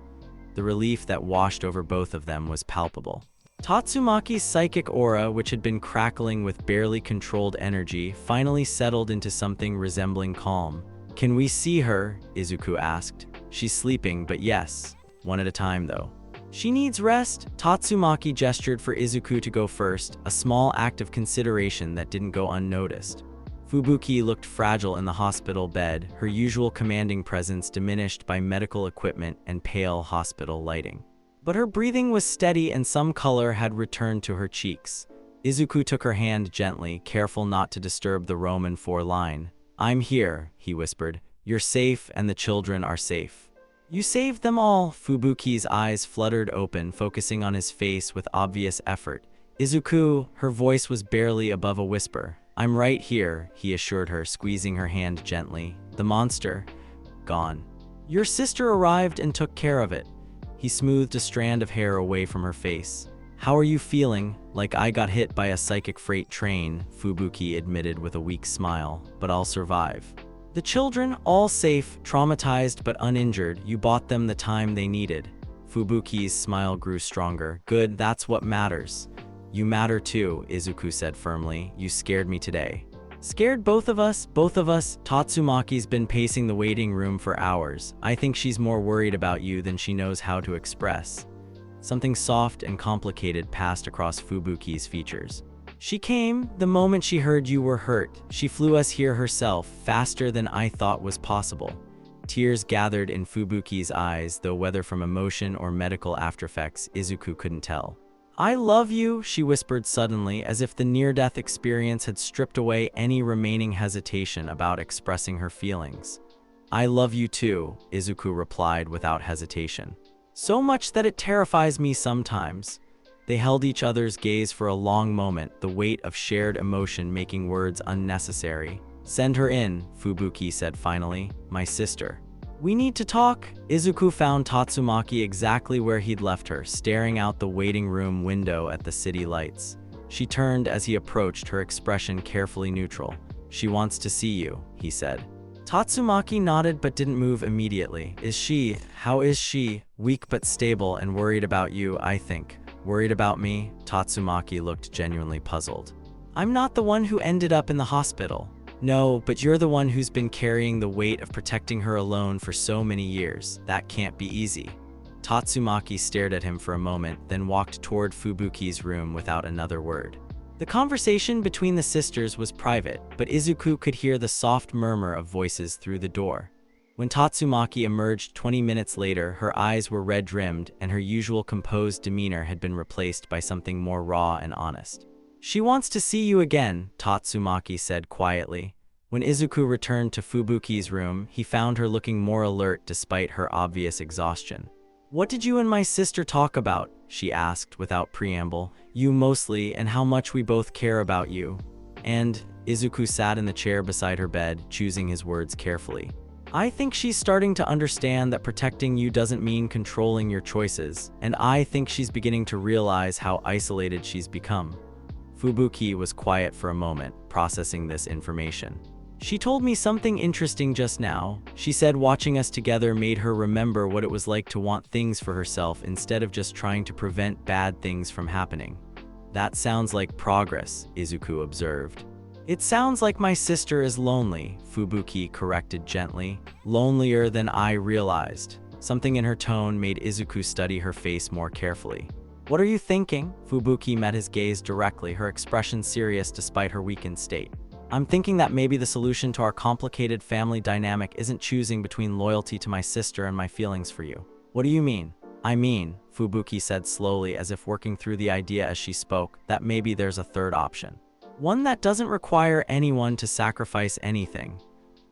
The relief that washed over both of them was palpable. Tatsumaki's psychic aura, which had been crackling with barely controlled energy, finally settled into something resembling calm. "Can we see her?" Izuku asked. "She's sleeping, but yes. One at a time, though." "She needs rest." Tatsumaki gestured for Izuku to go first, a small act of consideration that didn't go unnoticed. Fubuki looked fragile in the hospital bed, her usual commanding presence diminished by medical equipment and pale hospital lighting. But her breathing was steady and some color had returned to her cheeks. Izuku took her hand gently, careful not to disturb the Roman 4 line. "I'm here," he whispered. "You're safe and the children are safe." "You saved them all." Fubuki's eyes fluttered open, focusing on his face with obvious effort. "Izuku," her voice was barely above a whisper. "I'm right here," he assured her, squeezing her hand gently. "The monster? Gone. Your sister arrived and took care of it." He smoothed a strand of hair away from her face. "How are you feeling?" "Like I got hit by a psychic freight train," Fubuki admitted with a weak smile, "but I'll survive." "The children, all safe, traumatized but uninjured. You bought them the time they needed." Fubuki's smile grew stronger. "Good, that's what matters." "You matter too," Izuku said firmly. "You scared me today." "Scared both of us?" "Both of us." Tatsumaki's been pacing the waiting room for hours. "I think she's more worried about you than she knows how to express." Something soft and complicated passed across Fubuki's features. "She came the moment she heard you were hurt. She flew us here herself, faster than I thought was possible." Tears gathered in Fubuki's eyes, though whether from emotion or medical aftereffects, Izuku couldn't tell. "I love you," she whispered suddenly, as if the near-death experience had stripped away any remaining hesitation about expressing her feelings. "I love you too," Izuku replied without hesitation. "So much that it terrifies me sometimes." They held each other's gaze for a long moment, the weight of shared emotion making words unnecessary. "Send her in," Fubuki said finally. "My sister." "We need to talk." Izuku found Tatsumaki exactly where he'd left her, staring out the waiting room window at the city lights. She turned as he approached, her expression carefully neutral. "She wants to see you," he said. Tatsumaki nodded but didn't move immediately. How is she?" "Weak but stable and worried about you, I think." "Worried about me?" Tatsumaki looked genuinely puzzled. "I'm not the one who ended up in the hospital." "No, but you're the one who's been carrying the weight of protecting her alone for so many years. That can't be easy." Tatsumaki stared at him for a moment, then walked toward Fubuki's room without another word. The conversation between the sisters was private, but Izuku could hear the soft murmur of voices through the door. When Tatsumaki emerged 20 minutes later, her eyes were red-rimmed, and her usual composed demeanor had been replaced by something more raw and honest. "She wants to see you again," Tatsumaki said quietly. When Izuku returned to Fubuki's room, he found her looking more alert despite her obvious exhaustion. "What did you and my sister talk about?" she asked without preamble. "You mostly, and how much we both care about you." And Izuku sat in the chair beside her bed, choosing his words carefully. "I think she's starting to understand that protecting you doesn't mean controlling your choices, and I think she's beginning to realize how isolated she's become." Fubuki was quiet for a moment, processing this information. "She told me something interesting just now. She said watching us together made her remember what it was like to want things for herself instead of just trying to prevent bad things from happening." "That sounds like progress," Izuku observed. "It sounds like my sister is lonely," Fubuki corrected gently. "Lonelier than I realized." Something in her tone made Izuku study her face more carefully. "What are you thinking?" Fubuki met his gaze directly, her expression serious despite her weakened state. I'm thinking that maybe the solution to our complicated family dynamic isn't choosing between loyalty to my sister and my feelings for you. What do you mean? I mean, Fubuki said slowly as if working through the idea as she spoke, that maybe there's a third option. One that doesn't require anyone to sacrifice anything.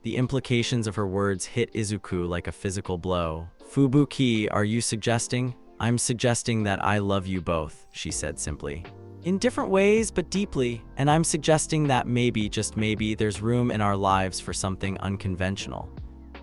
The implications of her words hit Izuku like a physical blow. Fubuki, are you suggesting? I'm suggesting that I love you both, she said simply. In different ways, but deeply, and I'm suggesting that maybe, just maybe, there's room in our lives for something unconventional.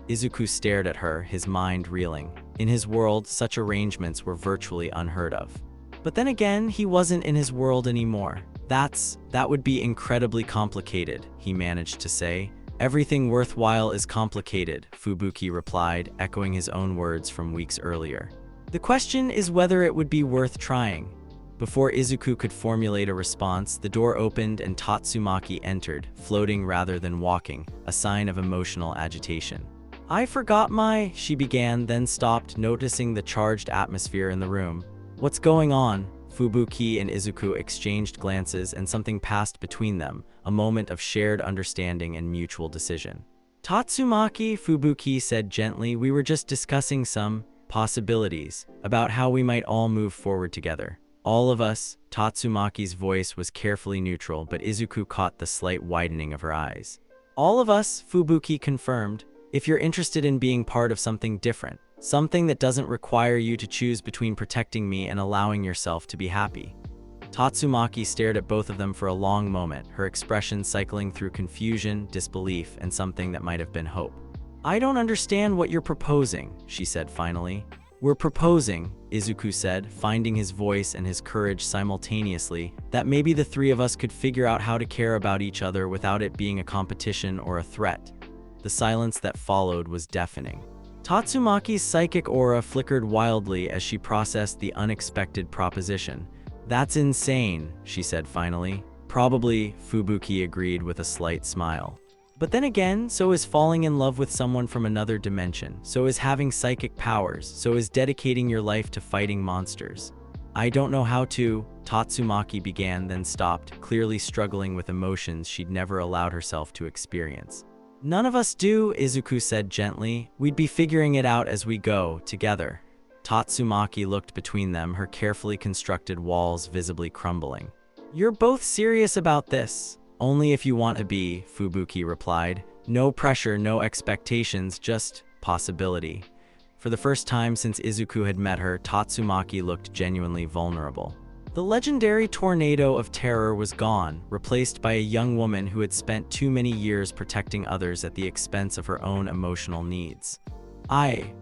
Izuku stared at her, his mind reeling. In his world, such arrangements were virtually unheard of. But then again, he wasn't in his world anymore. That would be incredibly complicated, he managed to say. Everything worthwhile is complicated, Fubuki replied, echoing his own words from weeks earlier. The question is whether it would be worth trying. Before Izuku could formulate a response, the door opened and Tatsumaki entered, floating rather than walking, a sign of emotional agitation. I forgot she began, then stopped, noticing the charged atmosphere in the room. What's going on? Fubuki and Izuku exchanged glances and something passed between them, a moment of shared understanding and mutual decision. Tatsumaki, Fubuki said gently, we were just discussing some possibilities about how we might all move forward together. All of us. Tatsumaki's voice was carefully neutral, but Izuku caught the slight widening of her eyes. All of us, Fubuki confirmed. If you're interested in being part of something different, something that doesn't require you to choose between protecting me and allowing yourself to be happy. Tatsumaki stared at both of them for a long moment, her expression cycling through confusion, disbelief, and something that might have been hope. I don't understand what you're proposing, she said finally. We're proposing, Izuku said, finding his voice and his courage simultaneously, that maybe the three of us could figure out how to care about each other without it being a competition or a threat. The silence that followed was deafening. Tatsumaki's psychic aura flickered wildly as she processed the unexpected proposition. That's insane, she said finally. Probably, Fubuki agreed with a slight smile. But then again, so is falling in love with someone from another dimension, so is having psychic powers, so is dedicating your life to fighting monsters. I don't know how to, Tatsumaki began, then stopped, clearly struggling with emotions she'd never allowed herself to experience. None of us do, Izuku said gently. We'd be figuring it out as we go, together. Tatsumaki looked between them, her carefully constructed walls visibly crumbling. You're both serious about this? Only if you want to be, Fubuki replied. No pressure, no expectations, just possibility. For the first time since Izuku had met her, Tatsumaki looked genuinely vulnerable. The legendary tornado of terror was gone, replaced by a young woman who had spent too many years protecting others at the expense of her own emotional needs.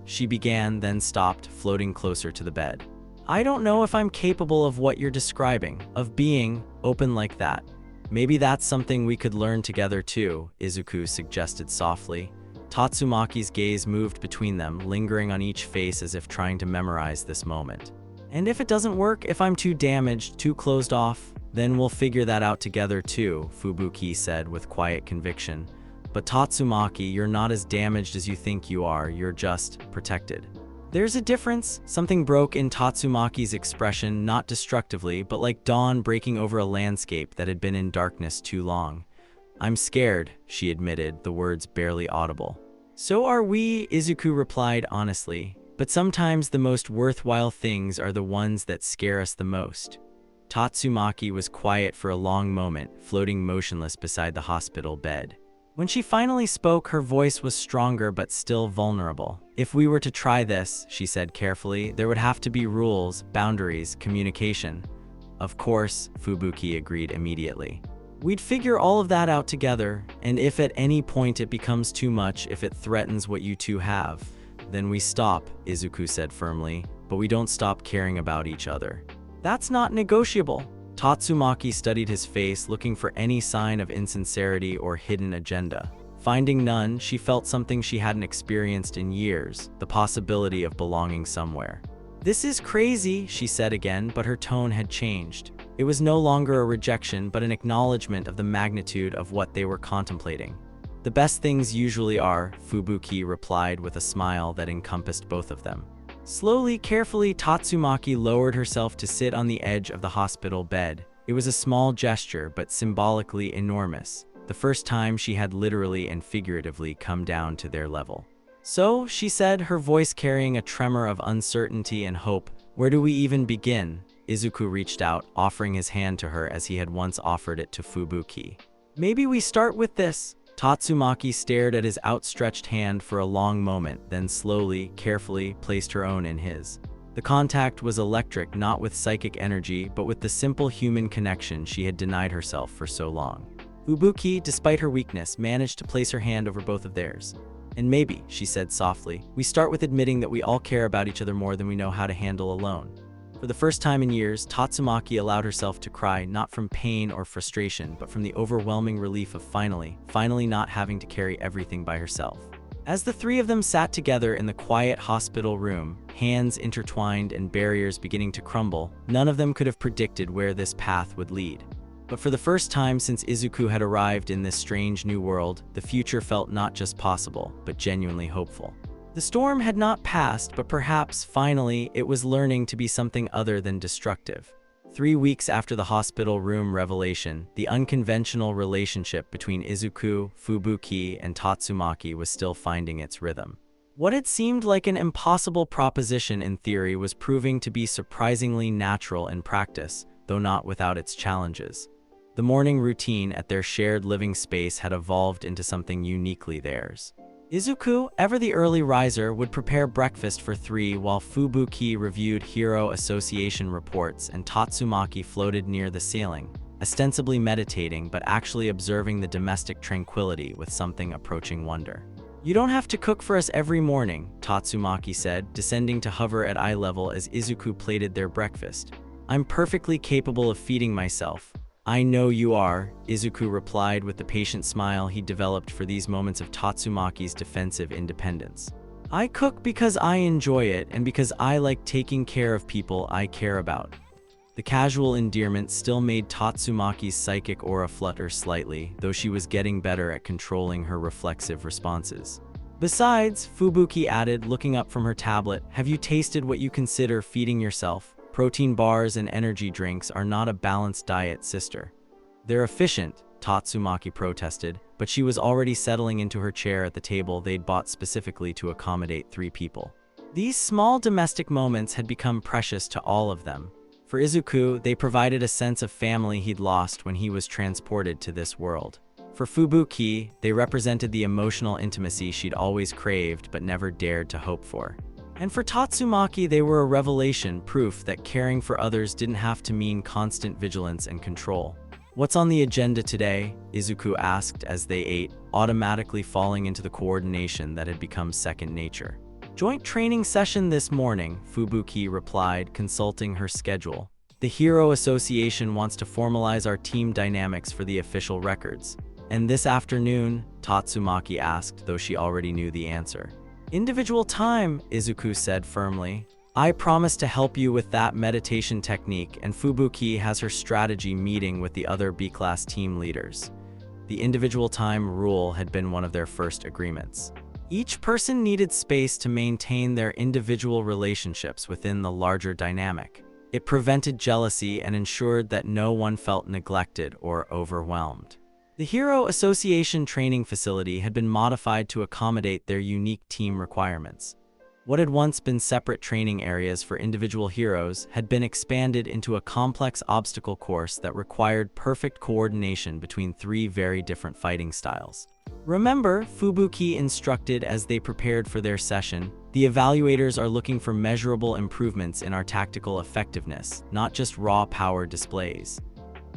She began, then stopped, floating closer to the bed. I don't know if I'm capable of what you're describing, of being open like that. Maybe that's something we could learn together too, Izuku suggested softly. Tatsumaki's gaze moved between them, lingering on each face as if trying to memorize this moment. And if it doesn't work, if I'm too damaged, too closed off, then we'll figure that out together too, Fubuki said with quiet conviction. But Tatsumaki, you're not as damaged as you think you are, you're just protected. There's a difference. Something broke in Tatsumaki's expression, not destructively, but like dawn breaking over a landscape that had been in darkness too long. I'm scared, she admitted, the words barely audible. So are we, Izuku replied honestly. But sometimes the most worthwhile things are the ones that scare us the most. Tatsumaki was quiet for a long moment, floating motionless beside the hospital bed. When she finally spoke, her voice was stronger but still vulnerable. If we were to try this, she said carefully, there would have to be rules, boundaries, communication. Of course, Fubuki agreed immediately. We'd figure all of that out together, and if at any point it becomes too much, if it threatens what you two have, then we stop, Izuku said firmly, but we don't stop caring about each other. That's not negotiable. Tatsumaki studied his face, looking for any sign of insincerity or hidden agenda. Finding none, she felt something she hadn't experienced in years, the possibility of belonging somewhere. This is crazy, she said again, but her tone had changed. It was no longer a rejection, but an acknowledgement of the magnitude of what they were contemplating. The best things usually are, Fubuki replied with a smile that encompassed both of them. Slowly, carefully, Tatsumaki lowered herself to sit on the edge of the hospital bed. It was a small gesture, but symbolically enormous. the first time she had literally and figuratively come down to their level. "So," she said, her voice carrying a tremor of uncertainty and hope, "where do we even begin?" Izuku reached out, offering his hand to her as he had once offered it to Fubuki. "Maybe we start with this." Tatsumaki stared at his outstretched hand for a long moment, then slowly, carefully placed her own in his. The contact was electric, not with psychic energy, but with the simple human connection she had denied herself for so long. Fubuki, despite her weakness, managed to place her hand over both of theirs. "And maybe," she said softly, "we start with admitting that we all care about each other more than we know how to handle alone." For the first time in years, Tatsumaki allowed herself to cry, not from pain or frustration, but from the overwhelming relief of finally not having to carry everything by herself. As the three of them sat together in the quiet hospital room, hands intertwined and barriers beginning to crumble, none of them could have predicted where this path would lead. But for the first time since Izuku had arrived in this strange new world, the future felt not just possible, but genuinely hopeful. The storm had not passed, but perhaps, finally, it was learning to be something other than destructive. 3 weeks after the hospital room revelation, the unconventional relationship between Izuku, Fubuki, and Tatsumaki was still finding its rhythm. What had seemed like an impossible proposition in theory was proving to be surprisingly natural in practice, though not without its challenges. The morning routine at their shared living space had evolved into something uniquely theirs. Izuku, ever the early riser, would prepare breakfast for 3 while Fubuki reviewed Hero Association reports and Tatsumaki floated near the ceiling, ostensibly meditating but actually observing the domestic tranquility with something approaching wonder. "You don't have to cook for us every morning," Tatsumaki said, descending to hover at eye level as Izuku plated their breakfast. "I'm perfectly capable of feeding myself." "I know you are," Izuku replied with the patient smile he developed for these moments of Tatsumaki's defensive independence. "I cook because I enjoy it and because I like taking care of people I care about." The casual endearment still made Tatsumaki's psychic aura flutter slightly, though she was getting better at controlling her reflexive responses. "Besides," Fubuki added, looking up from her tablet, "have you tasted what you consider feeding yourself? Protein bars and energy drinks are not a balanced diet, sister." "They're efficient," Tatsumaki protested, but she was already settling into her chair at the table they'd bought specifically to accommodate 3 people. These small domestic moments had become precious to all of them. For Izuku, they provided a sense of family he'd lost when he was transported to this world. For Fubuki, they represented the emotional intimacy she'd always craved but never dared to hope for. And for Tatsumaki, they were a revelation, proof that caring for others didn't have to mean constant vigilance and control. "What's on the agenda today?" Izuku asked as they ate, automatically falling into the coordination that had become second nature. "Joint training session this morning," Fubuki replied, consulting her schedule. "The Hero Association wants to formalize our team dynamics for the official records." "And this afternoon?" Tatsumaki asked, though she already knew the answer. "Individual time," Izuku said firmly. "I promise to help you with that meditation technique, and Fubuki has her strategy meeting with the other B-class team leaders." The individual time rule had been one of their first agreements. Each person needed space to maintain their individual relationships within the larger dynamic. It prevented jealousy and ensured that no one felt neglected or overwhelmed. The Hero Association training facility had been modified to accommodate their unique team requirements. What had once been separate training areas for individual heroes had been expanded into a complex obstacle course that required perfect coordination between 3 very different fighting styles. "Remember," Fubuki instructed as they prepared for their session, "the evaluators are looking for measurable improvements in our tactical effectiveness, not just raw power displays."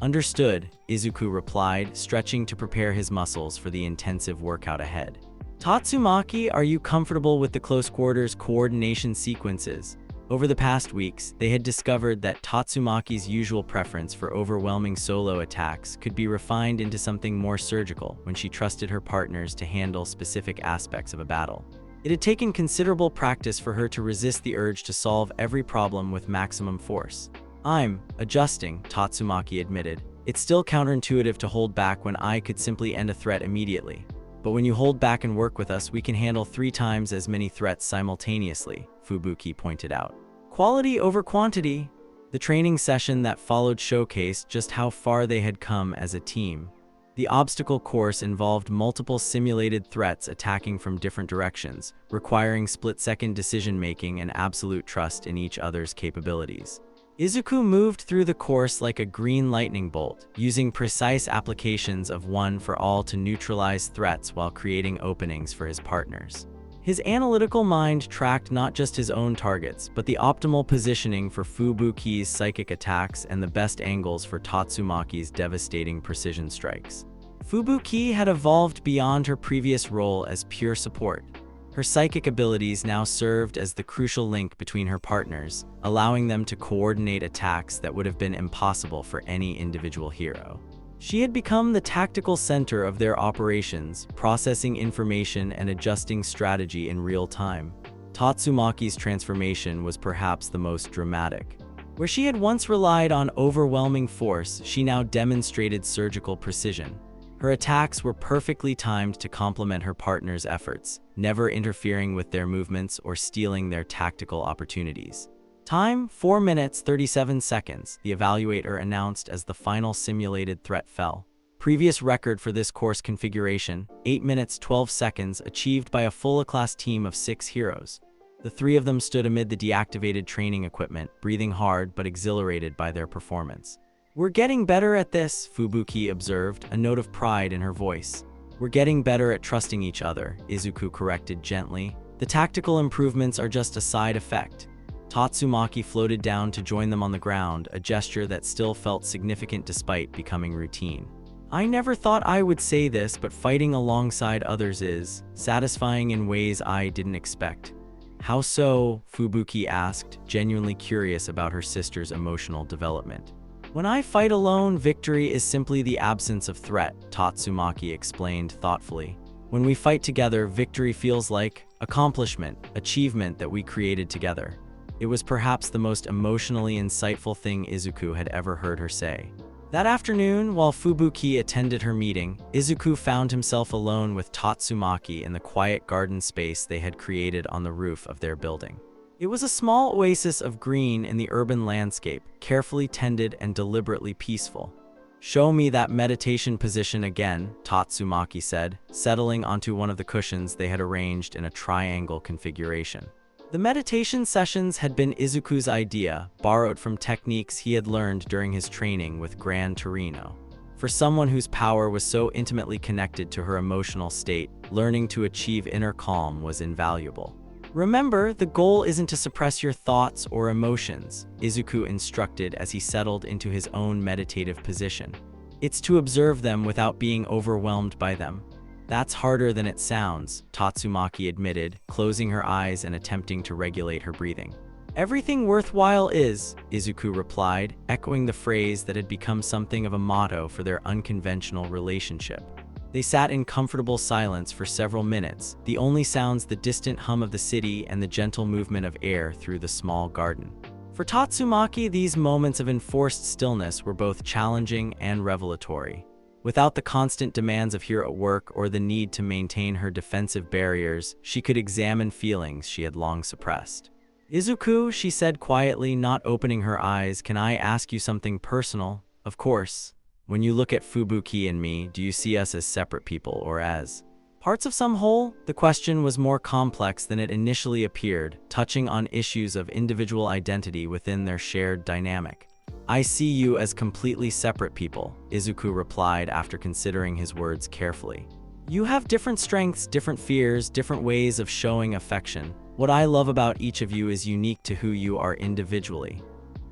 "Understood," Izuku replied, stretching to prepare his muscles for the intensive workout ahead. "Tatsumaki, are you comfortable with the close quarters coordination sequences?" Over the past weeks, they had discovered that Tatsumaki's usual preference for overwhelming solo attacks could be refined into something more surgical when she trusted her partners to handle specific aspects of a battle. It had taken considerable practice for her to resist the urge to solve every problem with maximum force. "I'm adjusting," Tatsumaki admitted. "It's still counterintuitive to hold back when I could simply end a threat immediately. But when you hold back and work with us, we can handle 3 times as many threats simultaneously," Fubuki pointed out. "Quality over quantity." The training session that followed showcased just how far they had come as a team. The obstacle course involved multiple simulated threats attacking from different directions, requiring split-second decision-making and absolute trust in each other's capabilities. Izuku moved through the course like a green lightning bolt, using precise applications of one for all to neutralize threats while creating openings for his partners. His analytical mind tracked not just his own targets, but the optimal positioning for Fubuki's psychic attacks and the best angles for Tatsumaki's devastating precision strikes. Fubuki had evolved beyond her previous role as pure support. Her psychic abilities now served as the crucial link between her partners, allowing them to coordinate attacks that would have been impossible for any individual hero. She had become the tactical center of their operations, processing information and adjusting strategy in real time. Tatsumaki's transformation was perhaps the most dramatic. Where she had once relied on overwhelming force, she now demonstrated surgical precision. Her attacks were perfectly timed to complement her partner's efforts, never interfering with their movements or stealing their tactical opportunities. Time, 4 minutes 37 seconds, the evaluator announced as the final simulated threat fell. Previous record for this course configuration, 8 minutes 12 seconds, achieved by a full-class team of 6 heroes. The 3 of them stood amid the deactivated training equipment, breathing hard but exhilarated by their performance. "We're getting better at this," Fubuki observed, a note of pride in her voice. "We're getting better at trusting each other," Izuku corrected gently. "The tactical improvements are just a side effect." Tatsumaki floated down to join them on the ground, a gesture that still felt significant despite becoming routine. "I never thought I would say this, but fighting alongside others is satisfying in ways I didn't expect." "How so?" Fubuki asked, genuinely curious about her sister's emotional development. "When I fight alone, victory is simply the absence of threat," Tatsumaki explained thoughtfully. "When we fight together, victory feels like accomplishment, achievement that we created together." It was perhaps the most emotionally insightful thing Izuku had ever heard her say. That afternoon, while Fubuki attended her meeting, Izuku found himself alone with Tatsumaki in the quiet garden space they had created on the roof of their building. It was a small oasis of green in the urban landscape, carefully tended and deliberately peaceful. "Show me that meditation position again," Tatsumaki said, settling onto one of the cushions they had arranged in a triangle configuration. The meditation sessions had been Izuku's idea, borrowed from techniques he had learned during his training with Gran Torino. For someone whose power was so intimately connected to her emotional state, learning to achieve inner calm was invaluable. "Remember, the goal isn't to suppress your thoughts or emotions," Izuku instructed as he settled into his own meditative position. "It's to observe them without being overwhelmed by them." "That's harder than it sounds," Tatsumaki admitted, closing her eyes and attempting to regulate her breathing. "Everything worthwhile is," Izuku replied, echoing the phrase that had become something of a motto for their unconventional relationship. They sat in comfortable silence for several minutes, the only sounds the distant hum of the city and the gentle movement of air through the small garden. For Tatsumaki, these moments of enforced stillness were both challenging and revelatory. Without the constant demands of hero work or the need to maintain her defensive barriers, she could examine feelings she had long suppressed. "Izuku," she said quietly, not opening her eyes, "can I ask you something personal?" "Of course. When you look at Fubuki and me, do you see us as separate people or as parts of some whole?" The question was more complex than it initially appeared, touching on issues of individual identity within their shared dynamic. "I see you as completely separate people," Izuku replied after considering his words carefully. "You have different strengths, different fears, different ways of showing affection. What I love about each of you is unique to who you are individually."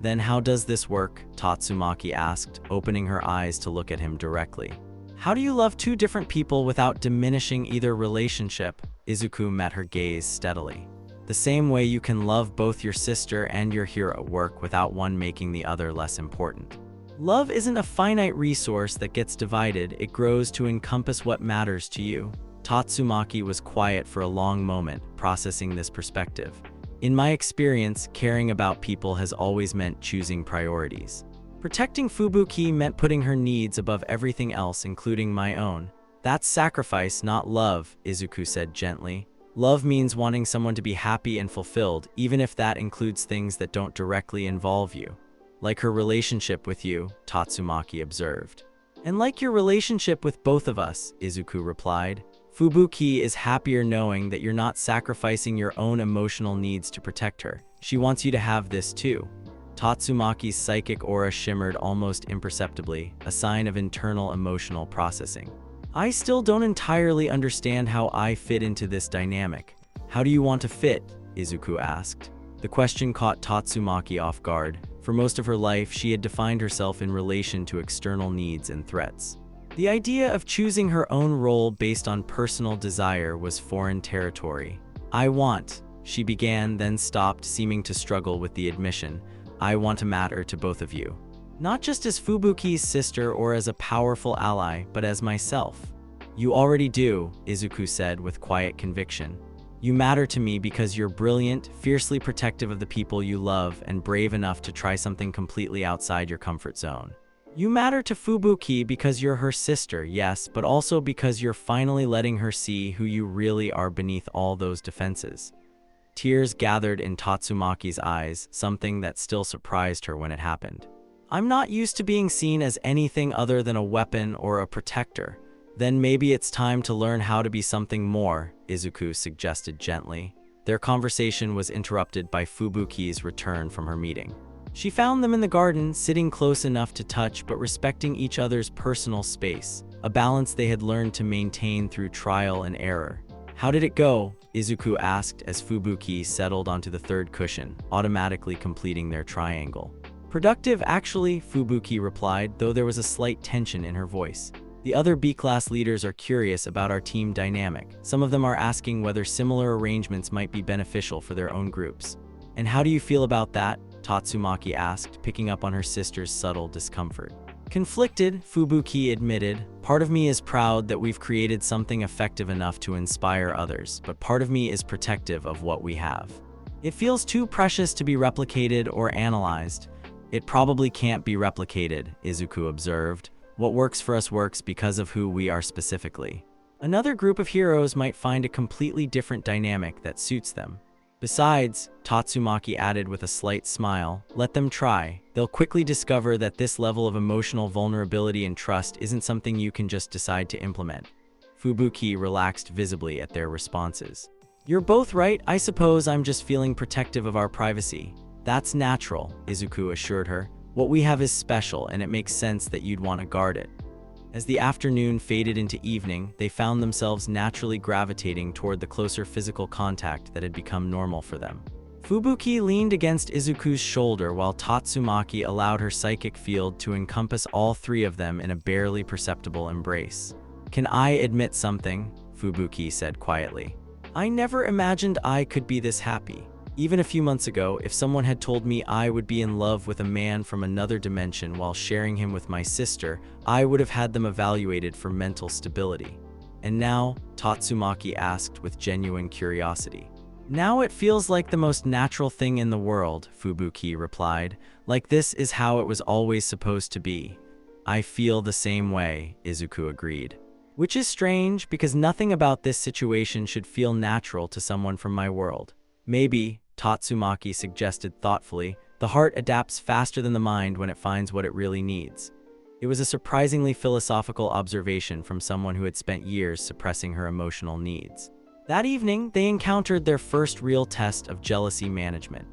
"Then how does this work?" Tatsumaki asked, opening her eyes to look at him directly. "How do you love 2 different people without diminishing either relationship?" Izuku met her gaze steadily. "The same way you can love both your sister and your hero at work without one making the other less important. Love isn't a finite resource that gets divided, it grows to encompass what matters to you." Tatsumaki was quiet for a long moment, processing this perspective. "In my experience, caring about people has always meant choosing priorities. Protecting Fubuki meant putting her needs above everything else, including my own. That's sacrifice, not love," Izuku said gently. "Love means wanting someone to be happy and fulfilled, even if that includes things that don't directly involve you. Like her relationship with you," Tatsumaki observed. And like your relationship with both of us, Izuku replied. Fubuki is happier knowing that you're not sacrificing your own emotional needs to protect her. She wants you to have this too. Tatsumaki's psychic aura shimmered almost imperceptibly, a sign of internal emotional processing. I still don't entirely understand how I fit into this dynamic. How do you want to fit? Izuku asked. The question caught Tatsumaki off guard. For most of her life, she had defined herself in relation to external needs and threats. The idea of choosing her own role based on personal desire was foreign territory. She began, then stopped, seeming to struggle with the admission. I want to matter to both of you. Not just as Fubuki's sister or as a powerful ally, but as myself. You already do, Izuku said with quiet conviction. You matter to me because you're brilliant, fiercely protective of the people you love, and brave enough to try something completely outside your comfort zone. You matter to Fubuki because you're her sister, yes, but also because you're finally letting her see who you really are beneath all those defenses. Tears gathered in Tatsumaki's eyes, something that still surprised her when it happened. I'm not used to being seen as anything other than a weapon or a protector. Then maybe it's time to learn how to be something more, Izuku suggested gently. Their conversation was interrupted by Fubuki's return from her meeting. She found them in the garden, sitting close enough to touch but respecting each other's personal space, a balance they had learned to maintain through trial and error. How did it go? Izuku asked as Fubuki settled onto the third cushion, automatically completing their triangle. Productive, actually, Fubuki replied, though there was a slight tension in her voice. The other B-class leaders are curious about our team dynamic. Some of them are asking whether similar arrangements might be beneficial for their own groups. And how do you feel about that? Tatsumaki asked, picking up on her sister's subtle discomfort. Conflicted, Fubuki admitted. Part of me is proud that we've created something effective enough to inspire others, but part of me is protective of what we have. It feels too precious to be replicated or analyzed. It probably can't be replicated, Izuku observed. What works for us works because of who we are specifically. Another group of heroes might find a completely different dynamic that suits them. Besides, Tatsumaki added with a slight smile, let them try. They'll quickly discover that this level of emotional vulnerability and trust isn't something you can just decide to implement. Fubuki relaxed visibly at their responses. You're both right, I suppose I'm just feeling protective of our privacy. That's natural, Izuku assured her. What we have is special, and it makes sense that you'd want to guard it. As the afternoon faded into evening, they found themselves naturally gravitating toward the closer physical contact that had become normal for them. Fubuki leaned against Izuku's shoulder while Tatsumaki allowed her psychic field to encompass all three of them in a barely perceptible embrace. Can I admit something? Fubuki said quietly. I never imagined I could be this happy. Even a few months ago, if someone had told me I would be in love with a man from another dimension while sharing him with my sister, I would have had them evaluated for mental stability. And now, Tatsumaki asked with genuine curiosity. Now it feels like the most natural thing in the world, Fubuki replied. Like this is how it was always supposed to be. I feel the same way, Izuku agreed. Which is strange, because nothing about this situation should feel natural to someone from my world. Maybe, Tatsumaki suggested thoughtfully, the heart adapts faster than the mind when it finds what it really needs. It was a surprisingly philosophical observation from someone who had spent years suppressing her emotional needs. That evening, they encountered their first real test of jealousy management.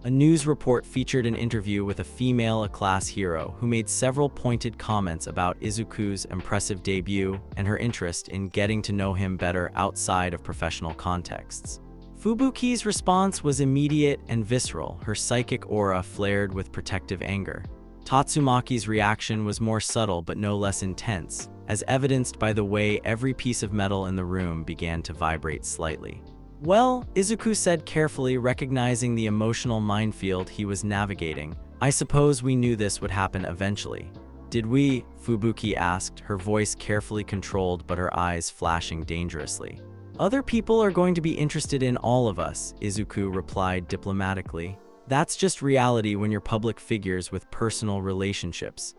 A news report featured an interview with a female A-class hero who made several pointed comments about Izuku's impressive debut and her interest in getting to know him better outside of professional contexts. Fubuki's response was immediate and visceral, her psychic aura flared with protective anger. Tatsumaki's reaction was more subtle but no less intense, as evidenced by the way every piece of metal in the room began to vibrate slightly. Well, Izuku said carefully, recognizing the emotional minefield he was navigating, I suppose we knew this would happen eventually. Did we? Fubuki asked, her voice carefully controlled but her eyes flashing dangerously. Other people are going to be interested in all of us, Izuku replied diplomatically. That's just reality when you're public figures with personal relationships.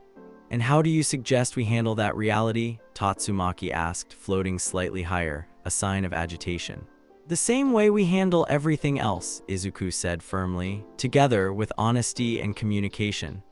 And how do you suggest we handle that reality? Tatsumaki asked, floating slightly higher, a sign of agitation. The same way we handle everything else, Izuku said firmly, together with honesty and communication.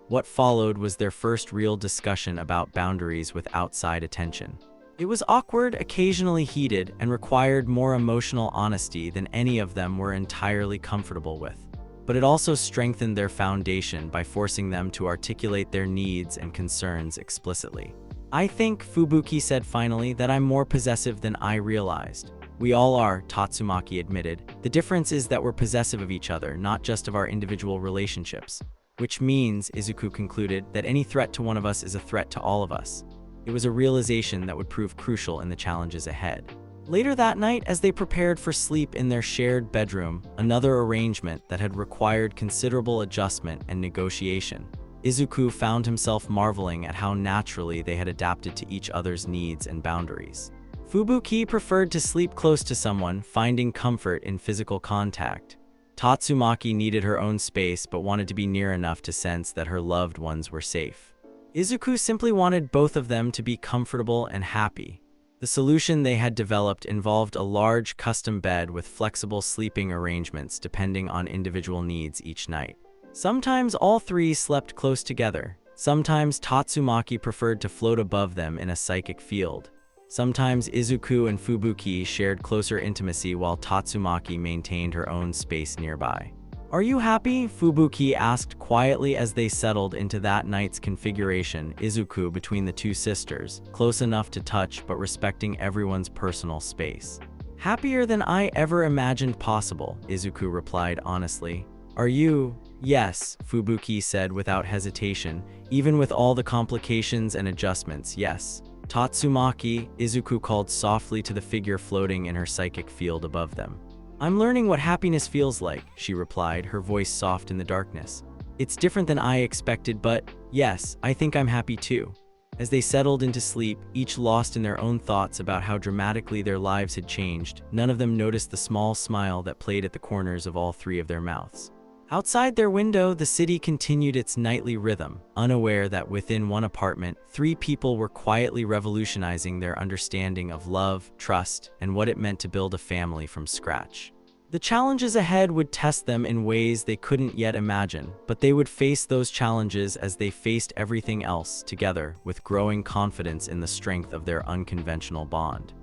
What followed was their first real discussion about boundaries with outside attention. It was awkward, occasionally heated, and required more emotional honesty than any of them were entirely comfortable with. But it also strengthened their foundation by forcing them to articulate their needs and concerns explicitly. "I think," Fubuki said finally, "that I'm more possessive than I realized." "We all are," Tatsumaki admitted. "The difference is that we're possessive of each other, not just of our individual relationships." Which means, Izuku concluded, that any threat to one of us is a threat to all of us. It was a realization that would prove crucial in the challenges ahead. Later that night, as they prepared for sleep in their shared bedroom, another arrangement that had required considerable adjustment and negotiation, Izuku found himself marveling at how naturally they had adapted to each other's needs and boundaries. Fubuki preferred to sleep close to someone, finding comfort in physical contact. Tatsumaki needed her own space but wanted to be near enough to sense that her loved ones were safe. Izuku simply wanted both of them to be comfortable and happy. The solution they had developed involved a large custom bed with flexible sleeping arrangements depending on individual needs each night. Sometimes all three slept close together. Sometimes Tatsumaki preferred to float above them in a psychic field. Sometimes Izuku and Fubuki shared closer intimacy while Tatsumaki maintained her own space nearby. "Are you happy?" Fubuki asked quietly as they settled into that night's configuration, Izuku between the two sisters, close enough to touch but respecting everyone's personal space. "Happier than I ever imagined possible," Izuku replied honestly. "Are you?" "Yes," Fubuki said without hesitation, "even with all the complications and adjustments, yes." "Tatsumaki," Izuku called softly to the figure floating in her psychic field above them. "I'm learning what happiness feels like," she replied, her voice soft in the darkness. "It's different than I expected, but yes, I think I'm happy too." As they settled into sleep, each lost in their own thoughts about how dramatically their lives had changed, none of them noticed the small smile that played at the corners of all three of their mouths. Outside their window, the city continued its nightly rhythm, unaware that within one apartment, three people were quietly revolutionizing their understanding of love, trust, and what it meant to build a family from scratch. The challenges ahead would test them in ways they couldn't yet imagine, but they would face those challenges as they faced everything else together, with growing confidence in the strength of their unconventional bond.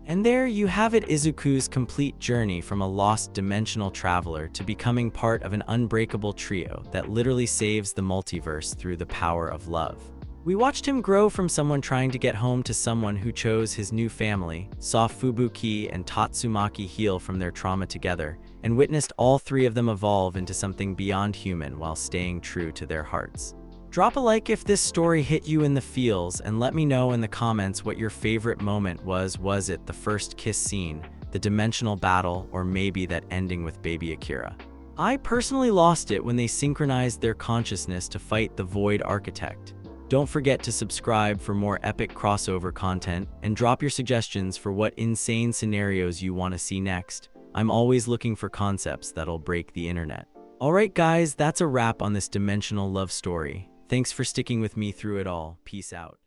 And there you have it, Izuku's complete journey from a lost dimensional traveler to becoming part of an unbreakable trio that literally saves the multiverse through the power of love. We watched him grow from someone trying to get home to someone who chose his new family, saw Fubuki and Tatsumaki heal from their trauma together, and witnessed all three of them evolve into something beyond human while staying true to their hearts. Drop a like if this story hit you in the feels, and let me know in the comments what your favorite moment was. Was it the first kiss scene, the dimensional battle, or maybe that ending with baby Akira? I personally lost it when they synchronized their consciousness to fight the Void Architect. Don't forget to subscribe for more epic crossover content, and drop your suggestions for what insane scenarios you want to see next. I'm always looking for concepts that'll break the internet. Alright guys, that's a wrap on this dimensional love story. Thanks for sticking with me through it all. Peace out.